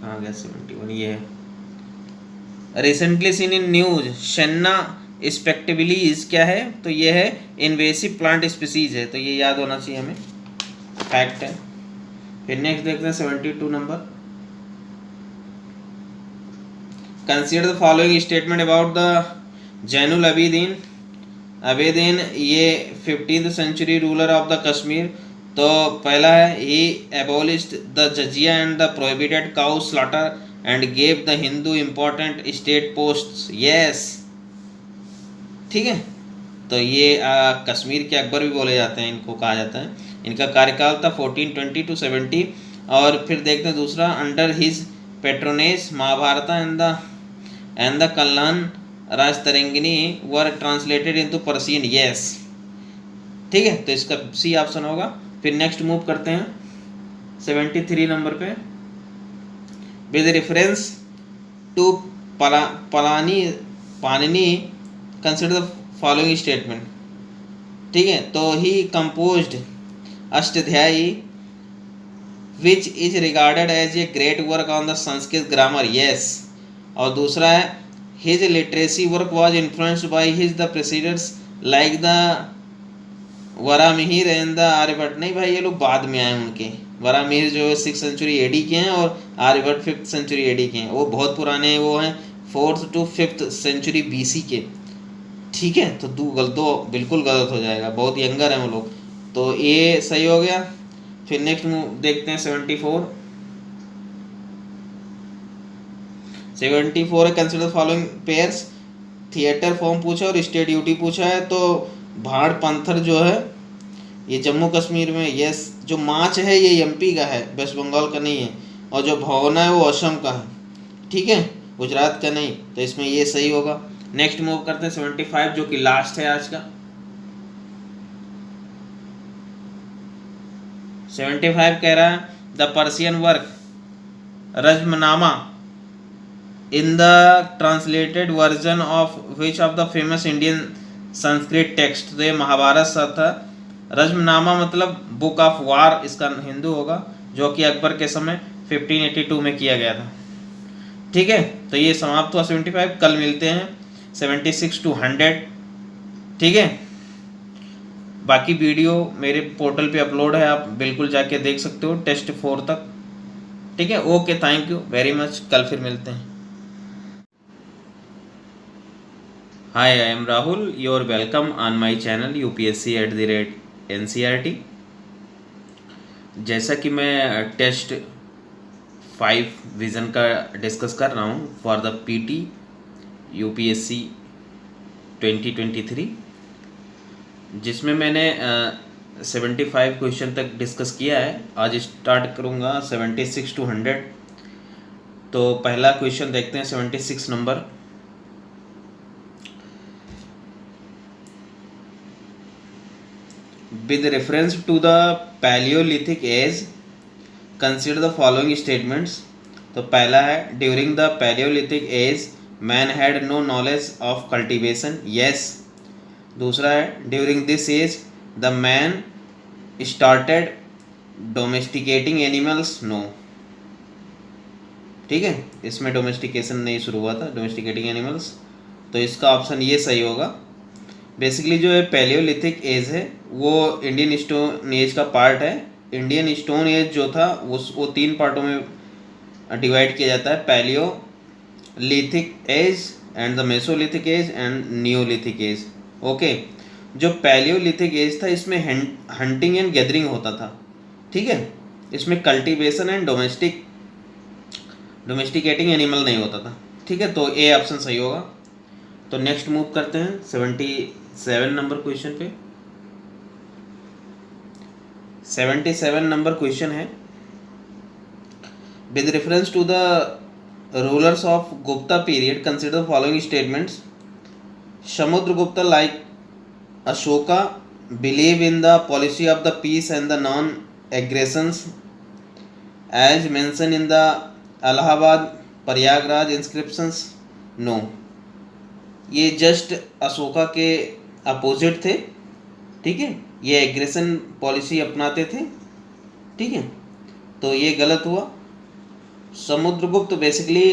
A: कहाँ गया 71, ये है। रिसेंटली सीन इन न्यूज शेन्ना स्पेक्टिबिलीज क्या है, तो ये है इन्वेसिव प्लांट स्पीसीज है, तो ये याद होना चाहिए हमें, फैक्ट है। फिर नेक्स्ट देखते हैं 72 number. Consider the following statement about the Zainul Abidin. Abidin a 15th century ruler of the Kashmir. तो पहला है he abolished the jizya and the prohibited cow slaughter and gave the Hindu important state posts. Yes, ठीक है। तो ये कश्मीर के अकबर भी बोले जाते हैं, इनको कहा जाता है। इनका कार्यकाल था 1420 to 70। और फिर देखते हैं दूसरा, under his patronage Mahabharata and the Kalyan Rajatarangini were translated into Persian. Yes, ठीक है, तो इसका सी ऑप्शन होगा। फिर नेक्स्ट मूव करते हैं 73 नंबर पे। With reference to Panini consider the following statement, ठीक है। तो he composed Ashtadhyayi which is regarded as a great work on the Sanskrit grammar. Yes. और दूसरा है his literacy work was influenced by his the precedents like the Varahamihira and the Aryabhatta. नहीं भाई, ये लोग बाद में आए उनके। वरामिहिर जो है 6th सेंचुरी एडी के हैं और आर्यभट्ट 5th सेंचुरी एडी के हैं। वो बहुत पुराने, वो हैं 4th to 5th century BC के, ठीक है। तो दो बिल्कुल गलत हो जाएगा, बहुत यंगर हैं वो लोग। तो ये सही हो गया। फिर नेक्स्ट देखते हैं 74 है consider following pairs. Theatre form पूछा और स्टेट ड्यूटी पूछा है। तो भाड़ पंथर जो है ये जम्मू कश्मीर में, यस। जो माच है ये MP का है, वेस्ट बंगाल का नहीं है। और जो भवना है वो असम का है, ठीक है, गुजरात का नहीं। तो इसमें ये सही होगा। नेक्स्ट मूव करते हैं 75 जो कि लास्ट है आज का। 75 कह रहा है the Persian work Razmnama in the translated version of which of the famous Indian Sanskrit text. तो ये महाभारत सा था। रजमनामा मतलब बुक ऑफ वार इसका हिंदू होगा, जो कि अकबर के समय 1582 में किया गया था, ठीक है। तो ये समाप्त हुआ 75। कल मिलते हैं 76 to 100, ठीक है। बाकी वीडियो मेरे पोर्टल पे अपलोड है, आप बिल्कुल जाके देख सकते हो टेस्ट 4 तक, ठीक है। Okay, thank you very much, कल फिर मिलते हैं। Hi, I am Rahul, you are welcome on my channel UPSC@NCERT। जैसा कि मैं टेस्ट 5 विज़न का डिस्कस कर रहा हूँ फॉर द PT UPSC 2023, जिसमें मैंने 75 क्वेश्चन तक डिस्कस किया है। आज स्टार्ट करूँगा 76 to 100। तो पहला क्वेश्चन देखते हैं 76 number. With reference to the palaeolithic age consider the following statements. तो पहला है during the palaeolithic age man had no knowledge of cultivation. Yes. दूसरा है during this age the man started domesticating animals. No, ठीक है, इसमें डोमेस्टिकेशन नहीं शुरू हुआ था, डोमेस्टिकेटिंग एनिमल्स। तो इसका ऑप्शन ये सही होगा। बेसिकली जो है पैलियोलिथिक एज है वो इंडियन स्टोन एज का पार्ट है। इंडियन स्टोन एज जो था वो 3 पार्टों में डिवाइड किया जाता है, palaeolithic age and the mesolithic age and neolithic age. Okay, जो पैलियोलिथिक एज था इसमें हंटिंग एंड गैदरिंग होता था, ठीक है। इसमें कल्टीवेशन एंड डोमेस्टिकेटिंग एनिमल नहीं होता था, ठीक है। तो ए ऑप्शन सही होगा। तो नेक्स्ट मूव करते हैं 77 नंबर क्वेश्चन पे। 77 नंबर क्वेश्चन है with reference to the rulers of Gupta period consider following statements. Samudragupta like Ashoka believe in the policy of the peace and the non aggressions as mention in the Allahabad Prayagraj inscriptions. No, ये जस्ट अशोका के अपोजिट थे, ठीक है। ये एग्रेशन पॉलिसी अपनाते थे, ठीक है। तो ये गलत हुआ। समुद्रगुप्त बेसिकली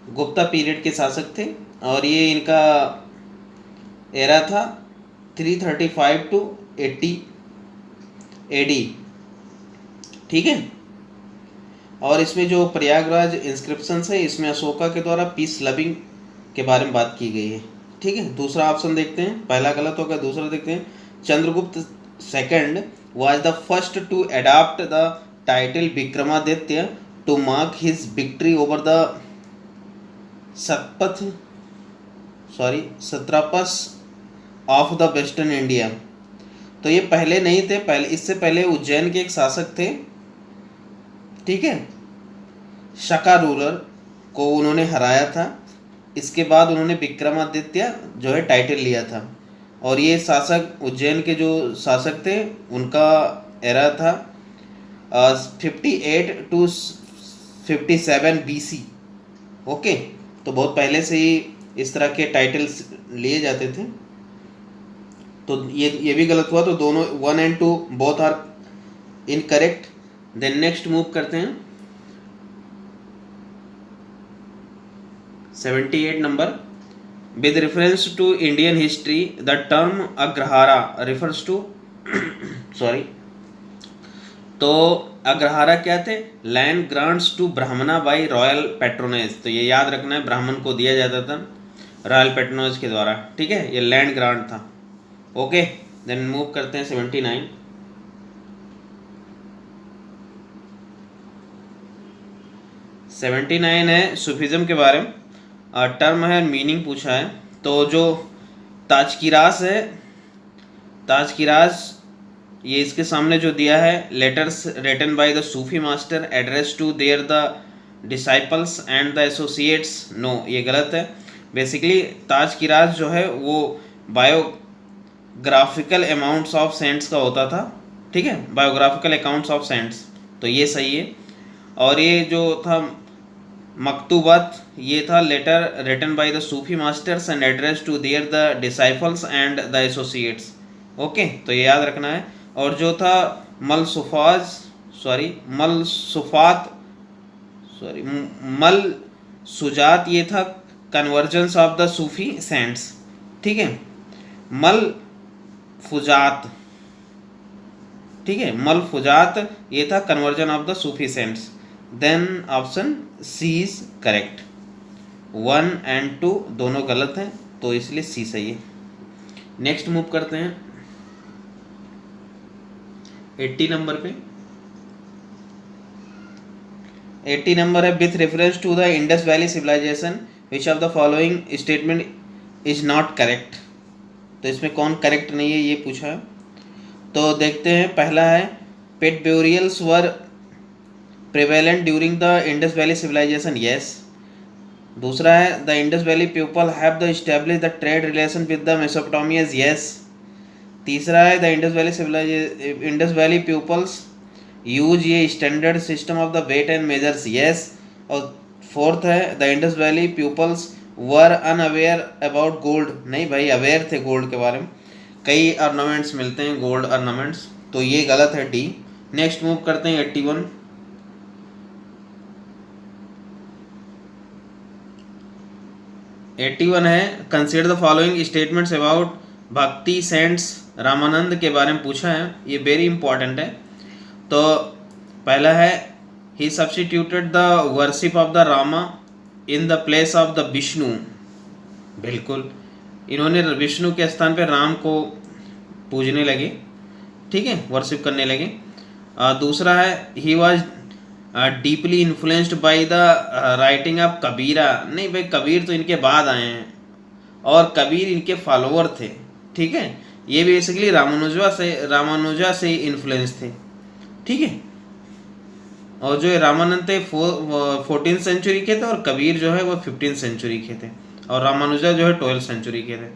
A: गुप्ता पीरियड के शासक थे और ये इनका एरा था 335 टू 80 एडी। ठीक है। और इसमें जो प्रयागराज इंस्क्रिप्शन है इसमें अशोका के द्वारा पीस लविंग के बारे में बात की गई है। ठीक है। दूसरा ऑप्शन देखते हैं, पहला गलत होगा, दूसरा देखते हैं। Chandragupta second was the first to adopt the title Vikramaditya to mark his victory over the satraps of the western India. तो ये पहले नहीं थे, पहले इससे पहले उज्जैन के एक शासक थे। ठीक है। शका रूलर को उन्होंने हराया था। इसके बाद उन्होंने विक्रमादित्य जो है टाइटल लिया था। और ये शासक उज्जैन के जो शासक थे उनका एरा था 58 टू 57 BC। ओके। तो बहुत पहले से ही इस तरह के टाइटल्स लिए जाते थे। तो ये भी गलत हुआ, तो दोनों 1 and 2 both are incorrect. Then next move करते हैं 78 number. With reference to Indian history the term agrahara refers to sorry. तो अग्रहारा क्या थे? Land grants to Brahmana by royal patronage. तो ये याद रखना है, ब्राह्मण को दिया जाता था रॉयल पैट्रोनेज के द्वारा। ठीक है। ये लैंड ग्रांट था। ओके। देन मूव करते हैं 79। 79 है सूफिज्म के बारे में। टर्म है, मीनिंग पूछा है। तो जो ताजकिरास है, ताजकिरास ये इसके सामने जो दिया है, letters written by the Sufi master address to their the disciples and the associates. No, ये गलत है। बेसिकली ताजकिरास जो है वो बायोग्राफिकल अमाउंट्स ऑफ सेंट्स का होता था। ठीक है। बायोग्राफिकल अकाउंट्स ऑफ सेंट्स, तो ये सही है। और ये जो था मकतूबत, ये था letter written by the Sufi masters and address to their the disciples and the associates. Okay. तो ये याद रखना है। और जो था मल सुजात, ये था convergence of the Sufi cents. ठीक है। मल फुजात, ठीक है, मल फुजात ये था conversion of the Sufi saints. Then option C is correct. 1 and 2 दोनों गलत हैं, तो इसलिए सी सही है। नेक्स्ट मूव करते हैं 80 नंबर पे। 80 नंबर है with reference to the Indus valley civilisation which of the following statement is not correct. तो इसमें कौन करेक्ट नहीं है ये पूछा है। तो देखते हैं, पहला है pit burials were prevalent during the Indus valley civilisation. Yes. दूसरा है the Indus valley people have the establish the trade relation with the Mesopotamians. Yes. तीसरा है the Indus valley peoples use a standard system of the weight and measures. Yes. और फोर्थ है the Indus valley peoples were unaware about gold. नहीं भाई, अवेयर थे गोल्ड के बारे में। कई ऑर्नामेंट्स मिलते हैं गोल्ड ऑर्नामेंट्स, तो ये गलत है, डी। नेक्स्ट मूव करते हैं 81। 81 है consider the following statements about भक्ति सेंट्स रामानंद के बारे में पूछा है। ये वेरी इंपॉर्टेंट है। तो पहला है he substituted the worship of the Rama in the place of the Vishnu. बिल्कुल, इन्होंने विष्णु के स्थान पे राम को पूजने लगे। ठीक है, वर्शिप करने लगे। दूसरा है he was deeply influenced by the writing of Kabira. नहीं भाई, कबीर तो इनके बाद आए हैं और कबीर इनके फॉलोअर थे। ठीक है, ये बेसिकली रामानुजा से इन्फ्लुएंस थे। ठीक है। और जो रामानंद थे 14th सेंचुरी के थे और कबीर जो है वो 15th सेंचुरी के थे और रामानुजा जो है 12th सेंचुरी के थे।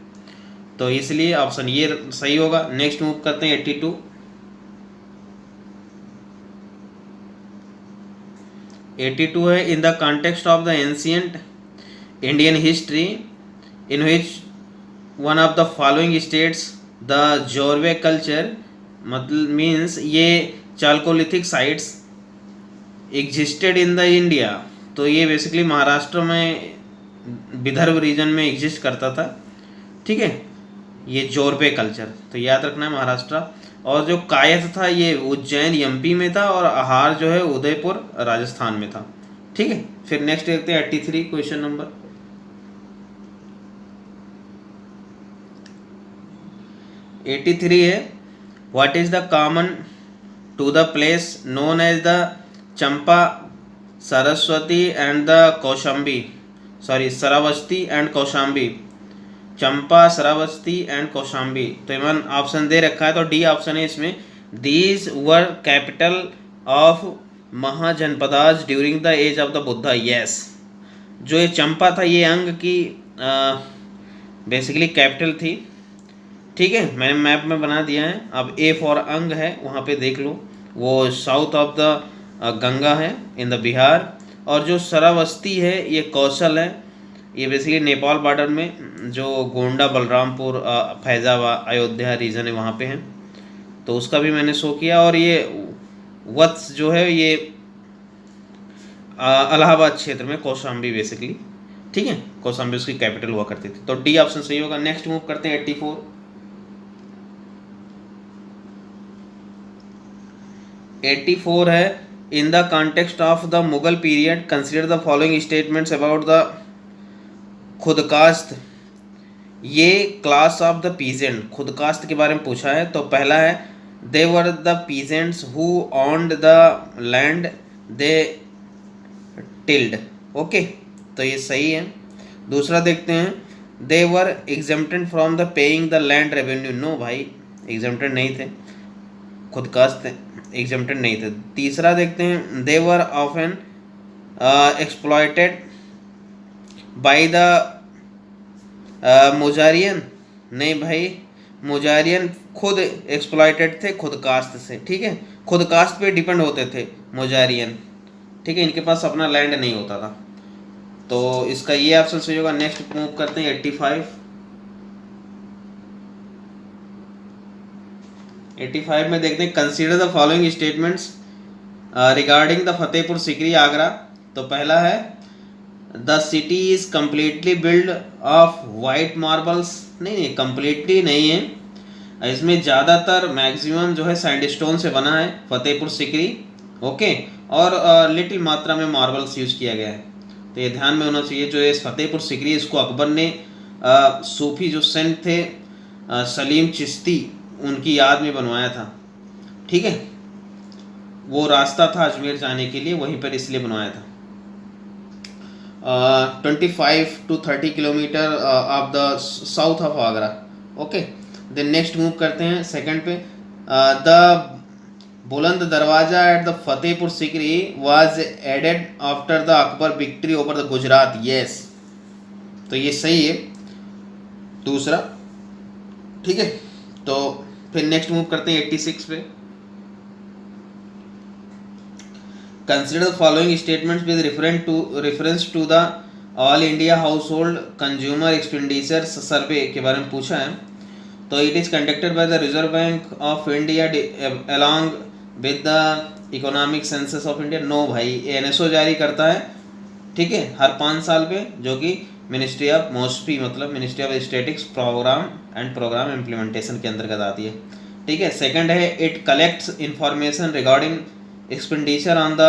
A: तो इसलिए ऑप्शन ये सही होगा। नेक्स्ट मूव करते हैं 82। 82 है in the context of the ancient Indian history in which one of the following states the Jorwe culture, मतलब means a chalcolithic sites existed in the India. तो ये बेसिकली महाराष्ट्र में विदर्भ रीजन में एग्जिस्ट करता था, ठीक है, ये जोरबे कल्चर, तो याद रखना है महाराष्ट्र। और जो कायस्थ था ये उज्जैन एमपी में था, और आहार जो है उदयपुर राजस्थान में था, ठीक है। फिर नेक्स्ट देखते हैं 83 क्वेश्चन नंबर 83 है, what is the common to the place known as the Champa Saraswati and the Kaushambi, sorry Shravasti and Kaushambi, Champa Shravasti and Kaushambi. तो इवन ऑप्शन दे रखा है, तो डी ऑप्शन है इसमें। These were capital of mahajanapadas during the age of the Buddha, yes. जो ये चंपा था ये अंग की बेसिकली कैपिटल थी, ठीक है, मैंने मैप में बना दिया है। अब ए फॉर अंग है, वहाँ पे देख लो, वो साउथ ऑफ द गंगा है इन द बिहार। और जो श्रावस्ती है ये कौशल है, ये बेसिकली नेपाल बॉर्डर में जो गोंडा बलरामपुर फैजाबाद अयोध्या रीजन है वहाँ पे है, तो उसका भी मैंने शो किया। और ये वत्स जो है ये इलाहाबाद क्षेत्र में कौशाम्बी बेसिकली, ठीक है, कौशाम्बी उसकी कैपिटल हुआ करती थी। तो डी ऑप्शन सही होगा। नेक्स्ट मूव करते हैं 84। 84 है, in the context of the Mughal period consider the following statements about the khudkasht, a class of the peasant, khudkasht के बारे में पूछा है। तो पहला है, they were the peasants who owned the land they tilled, okay, तो ये सही है। दूसरा देखते हैं, they were exempted from the paying the land revenue, no भाई एग्जेम्प्टेड नहीं थे, खुदकास्त एग्जेम्प्टेड नहीं थे। तीसरा देखते हैं, they were often exploited by the muzarian, नहीं भाई मुजारियन खुद एक्सप्लॉयटेड थे खुदकास्त से, ठीक है, खुदकास्त पे डिपेंड होते थे मुजारियन, ठीक है, इनके पास अपना लैंड नहीं होता था। तो इसका ये ऑप्शन सही होगा। नेक्स्ट मूव करते हैं 85। 85 में देखते हैं, consider the following statements regarding the Fatehpur Sikri Agra. तो पहला है, the city is completely build of white marbles, नहीं कम्प्लीटली नहीं है, इसमें ज़्यादातर मैक्सिमम जो है सैंडस्टोन से बना है फतेहपुर सीकरी, ओके, और लिटिल मात्रा में मार्बल्स यूज़ किया गया है। तो ये ध्यान में होना चाहिए। जो ये फतेहपुर सीकरी, इसको अकबर ने सूफी जो सेंट थे सलीम चिश्ती, उनकी याद में बनवाया था, ठीक है, वो रास्ता था अजमेर जाने के लिए, वहीं पर इसलिए बनवाया था। 25 to 30 kilometre of the south of Agra, okay. Then next move करते हैं सेकंड पे, the Buland Darwaza at the Fatehpur Sikri was added after the Akbar victory over the Gujarat, yes, तो ये सही है दूसरा, ठीक है। तो फिर नेक्स्ट मूव करते हैं 86 पे, consider the following statements with reference to the all India household consumer expenditure survey के बारे में पूछा है। तो it is conducted by the Reserve Bank of India along with the economic census of India, no भाई एनएसओ जारी करता है, ठीक है, हर 5 साल पे, जो कि मिनिस्ट्री ऑफ मोस्पी मतलब ministry of statistics programme and programme implementation के अंतर्गत आती है, ठीक है। सेकंड है, it collects information regarding expenditure on the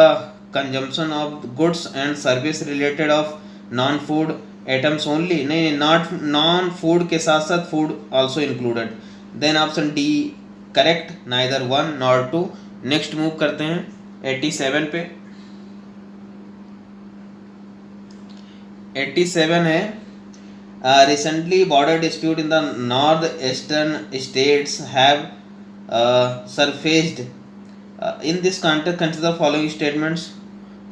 A: consumption of goods and service related of non-food items only, नहीं not non-food के साथ साथ food also included। then option D correct, neither 1 nor 2। next move करते हैं 87 पे। 87 है, recently border dispute in the northeastern states have surfaced in this context consider following statements.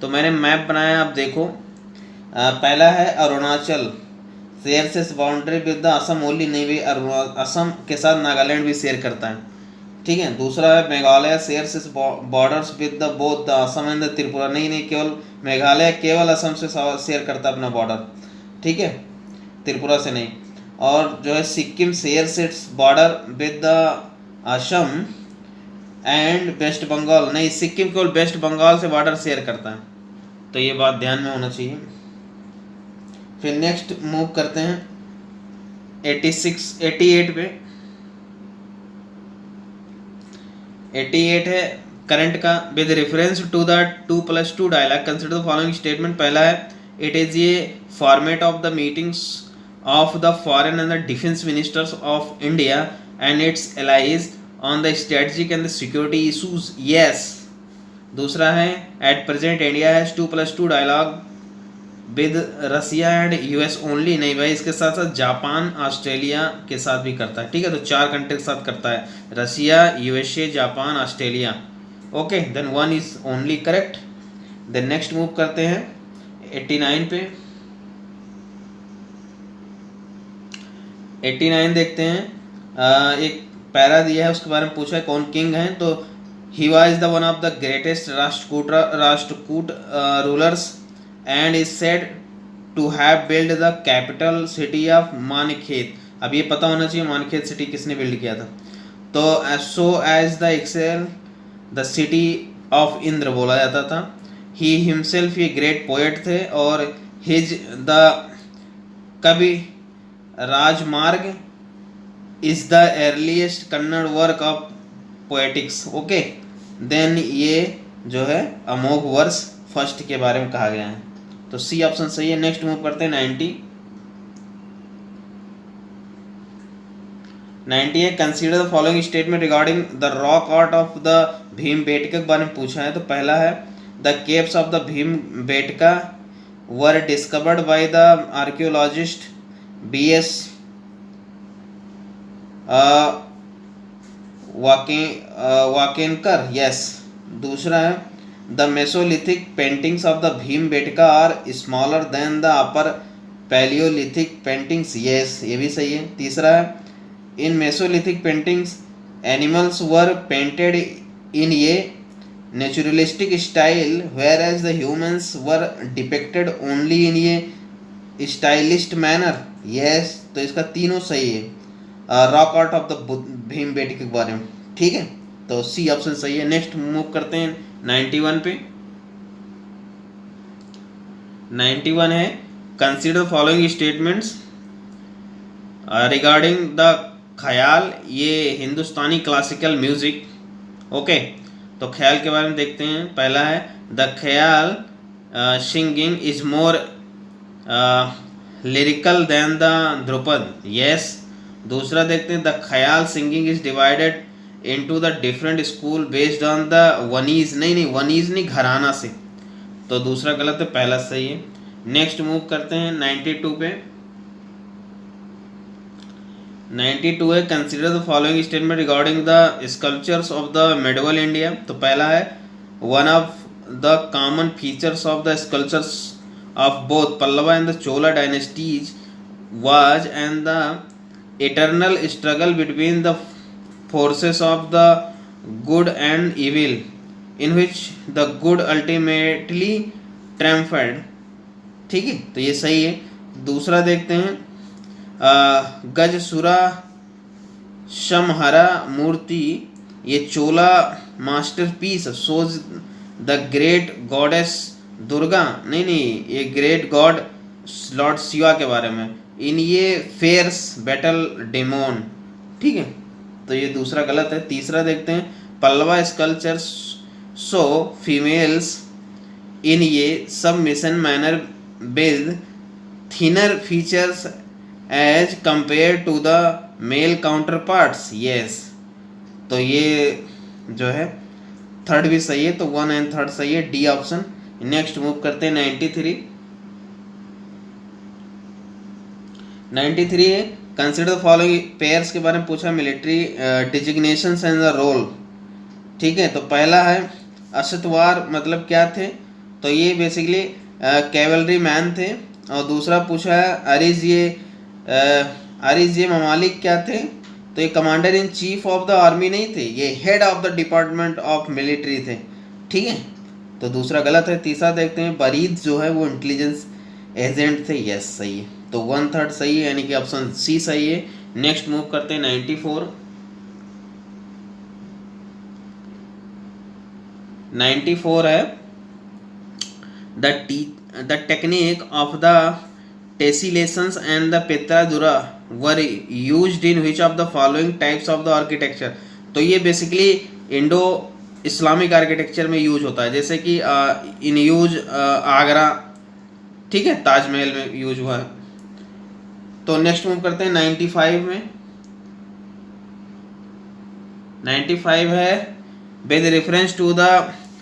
A: तो मैंने मैप बनाया, आप देखो, पहला है अरुणाचल शेयर से boundary with the Assam only, नहीं भी असम के साथ नागालैंड भी शेयर करता है, ठीक है। दूसरा है मेघालय शेयर से borders with the both the Assam and the Tripura, नहीं केवल मेघालय केवल असम से शेयर करता है अपना बॉर्डर, ठीक है, त्रिपुरा से नहीं। और जो है सिक्किम शेयर से border with the Assam and West Bengal, नहीं सिक्किम केवल वेस्ट बंगाल से बॉर्डर शेयर करता है, तो ये बात ध्यान में होना चाहिए। फिर नेक्स्ट मूव करते हैं 88 पे। 88 है करंट का। With reference to the 2+2 dialogue consider the following statement. पहला है it is a format of the meetings of the foreign and the defence ministers of India and its allies on the strategic and the security issues. Yes. दूसरा है at present India has 2+2 dialogue with Russia and US only. नहीं भाई, इसके साथ साथ जापान ऑस्ट्रेलिया के साथ भी करता है। ठीक है, तो 4 कंट्री के साथ करता है, Russia, USA, Japan, Australia. Okay, then 1 is only correct. Then next move करते हैं 89 पे। 89 देखते हैं। एक पैरा दिया है, उसके बारे में पूछा है कौन किंग है। तो he was the one of the greatest Rashtrakuta rulers and is said to have built the capital city of मानखेत। अब ये पता होना चाहिए मानखेत सिटी किसने बिल्ड किया था। तो so as the excel the city of Indra बोला जाता था। he himself ये ग्रेट पोएट थे और his the Kavirajamarga is the earliest Kannada work of poetics. Okay, then ये जो है अमोघ वर्ष फर्स्ट के बारे में कहा गया है, तो सी ऑप्शन सही है। नेक्स्ट मूव करते हैं 90 है consider the following statement regarding the rock art of the Bhimbetka के बारे में पूछा है। तो पहला है the caves of the Bhimbetka were discovered by the archaeologist BS Wakankar. Yes. दूसरा है the mesolithic paintings of the Bhimbetka are smaller than the upper palaeolithic paintings. Yes, ये भी सही है। तीसरा है in mesolithic paintings animals were painted in a naturalistic style where as the humans were depicted only in A stylist manner. Yes, तो इसका तीनों सही है rock art of the Bhimbetka के बारे में। ठीक है, तो सी ऑप्शन सही है। नेक्स्ट मूव करते हैं 91 पे। 91 है consider following statements regarding the ख्याल। ये हिंदुस्तानी क्लासिकल म्यूजिक। ओके, तो ख्याल के बारे में देखते हैं। पहला है the khyal singing is more lyrical than the dhrupad. Yes. दूसरा देखते हैं the khyal singing is divided into the different school based on the vanis. नहीं, वनीज नहीं, घराना से, तो दूसरा गलत है, पहला सही है। नेक्स्ट मूव करते हैं 92 पे। 92 है consider the following statement regarding the sculptures of the medieval India. तो पहला है one of the common features of the sculptures of both Pallava and the Chola dynasties was and the eternal struggle between the forces of the good and evil in which the good ultimately triumphed। ठीक है, तो ये सही है। दूसरा देखते हैं गजसुरा समहरा मूर्ति, ये Chola masterpiece shows the great goddess Durga. नहीं, ये ग्रेट गॉड लॉर्ड शिवा के बारे में। इन ये फेयर्स बैटल डेमोन। ठीक है, तो ये दूसरा गलत है। तीसरा देखते हैं Pallava sculpture so females in ये submission manner with thinner features as compared to the male counterparts. Yes, तो ये जो है थर्ड भी सही है, तो 1 एंड 3 सही है, डी ऑप्शन। नेक्स्ट मूव करते हैं 93 है कंसिडर द फॉलोइंग पेयर्स के बारे में पूछा, मिलिट्री डिजिग्नेशंस एंड द रोल। ठीक है, तो पहला है असतवार मतलब क्या थे, तो ये बेसिकली कैवलरी मैन थे। और दूसरा पूछा है अरिज ये ममालिक क्या थे, तो ये commander in chief of the army नहीं थे, ये head of the department of military थे। ठीक है, तो दूसरा गलत है। तीसरा देखते हैं बरीद जो है वो इंटेलिजेंस एजेंट थे। यस, सही है, तो 1/3 सही है, यानी कि ऑप्शन सी सही है। नेक्स्ट मूव करते हैं 94 है the technique of the tessellations and the pietra dura were used in which of the following types of the architecture. तो ये बेसिकली इंडो इस्लामिक आर्किटेक्चर में यूज होता है, जैसे कि इन यूज आगरा, ठीक है, ताजमहल में यूज हुआ है। तो नेक्स्ट मूव करते हैं 95 में। 95 है with reference to the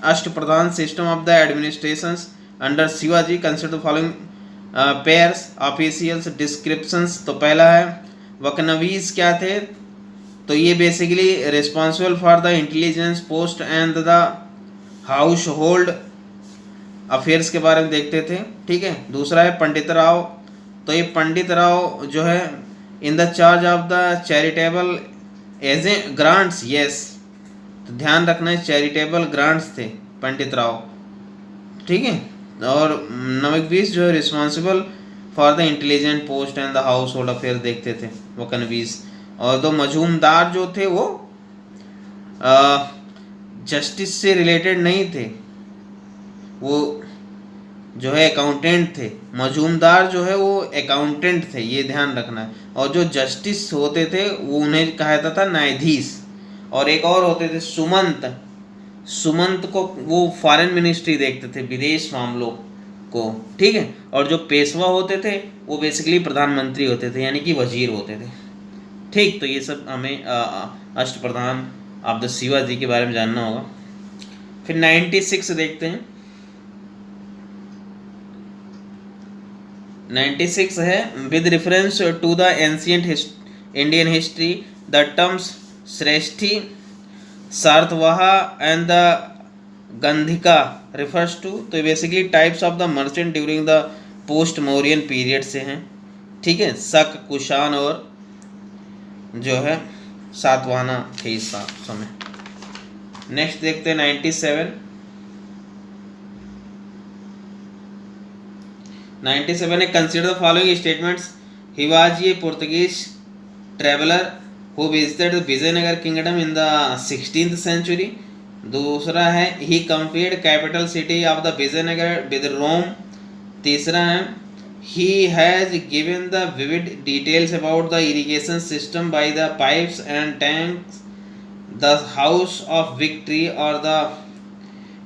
A: Ashtapradhan system of the administrations under Shivaji consider the following pairs officials descriptions. तो पहला है वकनवीज क्या थे, तो ये basically responsible for the intelligence post and the household affairs के बारे में देखते थे, ठीक है। दूसरा है पंडित राव, तो ये पंडित राव जो है in the charge of the charitable as a grants, yes, तो ध्यान रखना है चैरिटेबल ग्रांट्स थे पंडित राव, ठीक है। और नंबर 20 जो है responsible for the intelligent post and the house hold affair देखते थे वो कन्वीज। और दो मजूमदार जो थे वो जस्टिस से रिलेटेड नहीं थे, वो जो है अकाउंटेंट थे। मजूमदार जो है वो अकाउंटेंट थे, ये ध्यान रखना है। और जो जस्टिस होते थे वो उन्हें कहा जाता था न्यायाधीश। और एक और होते थे सुमंत, सुमंत को वो फॉरेन मिनिस्ट्री देखते थे, विदेश मामलों को, ठीक है। और जो पेशवा होते थे वो बेसिकली प्रधानमंत्री होते थे, यानी कि वजीर होते थे, ठीक। तो ये सब हमें अष्टप्रधान ऑफ द शिवाजी के बारे में जानना होगा। फिर 96 देखते हैं। 96 है with reference to the ancient Indian history the terms shreshthi, satavaha and the gandhika refers to. तो basically types of the merchant during the post Mauryan period से हैं, ठीक है। शक, कुषाण और जो है सातवाहना के इस समय। नेक्स्ट देखते हैं 97। 97 है consider the following statements. He was a Portuguese traveller who visited Vijayanagar kingdom in the 16th century। दूसरा है he compared capital city of the Vijayanagar with Rome. तीसरा है he has given the vivid details about the irrigation system by the pipes and tanks, the house of victory or the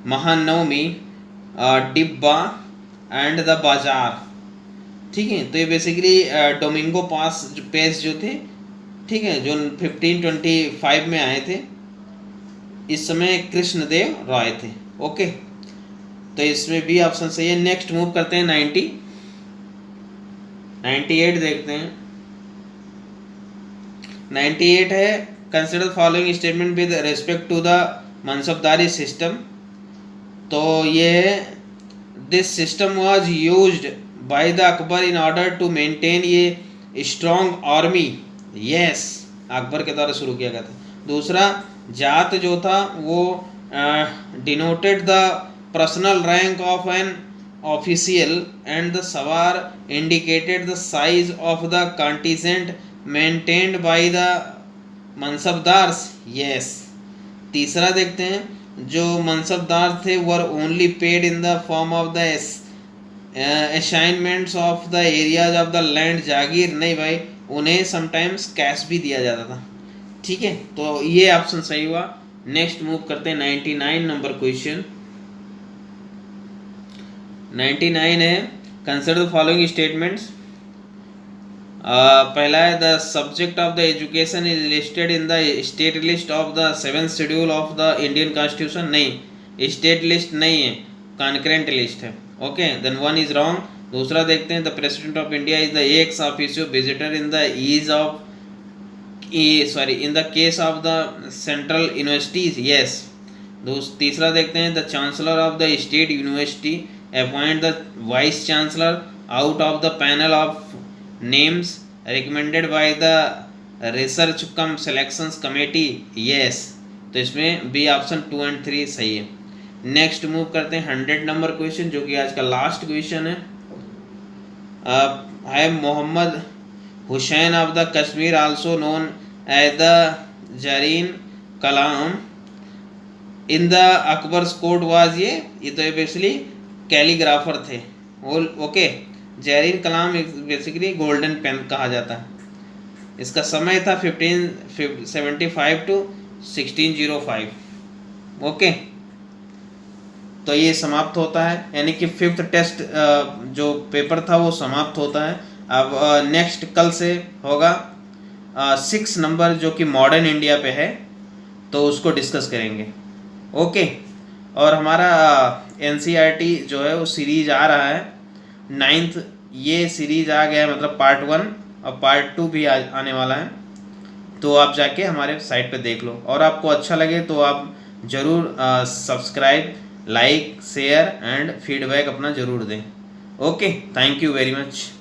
A: Mahanavami डिब्बा एंड द बाजार, ठीक है। तो ये बेसिकली डोमिंगो पेस जो थे, ठीक है, जो 1525 में आए थे, इस समय कृष्णदेव राय थे, ओके। तो इसमें भी ऑप्शन सही है। नेक्स्ट मूव करते हैं 98 देखते हैं। 98 है consider following statement with respect to the mansabdari system. तो ये this system was used by the Akbar in order to maintain ये स्ट्रॉन्ग आर्मी, यस, अकबर के द्वारा शुरू किया गया था। दूसरा जात जो था वो denoted the personal rank of an official and the sawar indicated the size of the contingent maintained by the mansabdars, yes। तीसरा देखते हैं जो मनसबदार थे were only paid in the form of the assignments of the areas of the land, jagir नहीं भाई, उन्हें समटाइम्स कैश भी दिया जाता था, ठीक है। तो ये ऑप्शन सही हुआ। नेक्स्ट मूव करते हैं 99 नंबर क्वेश्चन। 99 है कंसिडर द फॉलोइंग स्टेटमेंट्स। पहला है the subject of the education is listed in the state list of the 7th schedule of the Indian constitution. नहीं, स्टेट लिस्ट नहीं है, कॉन्करेंट लिस्ट है, ओके, देन 1 इज रॉन्ग। दूसरा देखते हैं the president of India is the ex officio visitor in the in the case of the central universities, yes. तीसरा देखते हैं the chancellor of the state university appoint the vice chancellor out of the panel of names recommended by the research cum selections committee, yes। तो इसमें बी ऑप्शन 2 and 3 सही है। नेक्स्ट मूव करते हैं 100 नंबर क्वेश्चन, जो कि आज का लास्ट क्वेश्चन है Mohammad Hussain of the Kashmir also known as the Zarrin Kalam in the Akbar's court was ये तो बेसिकली कैलीग्राफर थे, okay. Zarrin Kalam basically golden pen कहा जाता है। इसका समय था 1575 टू 1605। ओके, तो ये समाप्त होता है, यानी कि 5th टेस्ट जो पेपर था वो समाप्त होता है। अब नेक्स्ट कल से होगा 6 नंबर जो कि मॉडर्न इंडिया पे है, तो उसको डिस्कस करेंगे। ओके, और हमारा एनसीईआरटी जो है वो सीरीज आ रहा है 9th, ये सीरीज आ गया है, मतलब पार्ट 1 और पार्ट 2 भी आने वाला है। तो आप जाके हमारे साइट पे देख लो, और आपको अच्छा लगे तो आप ज़रूर subscribe, like, share and feedback अपना ज़रूर दें। Okay, thank you very much.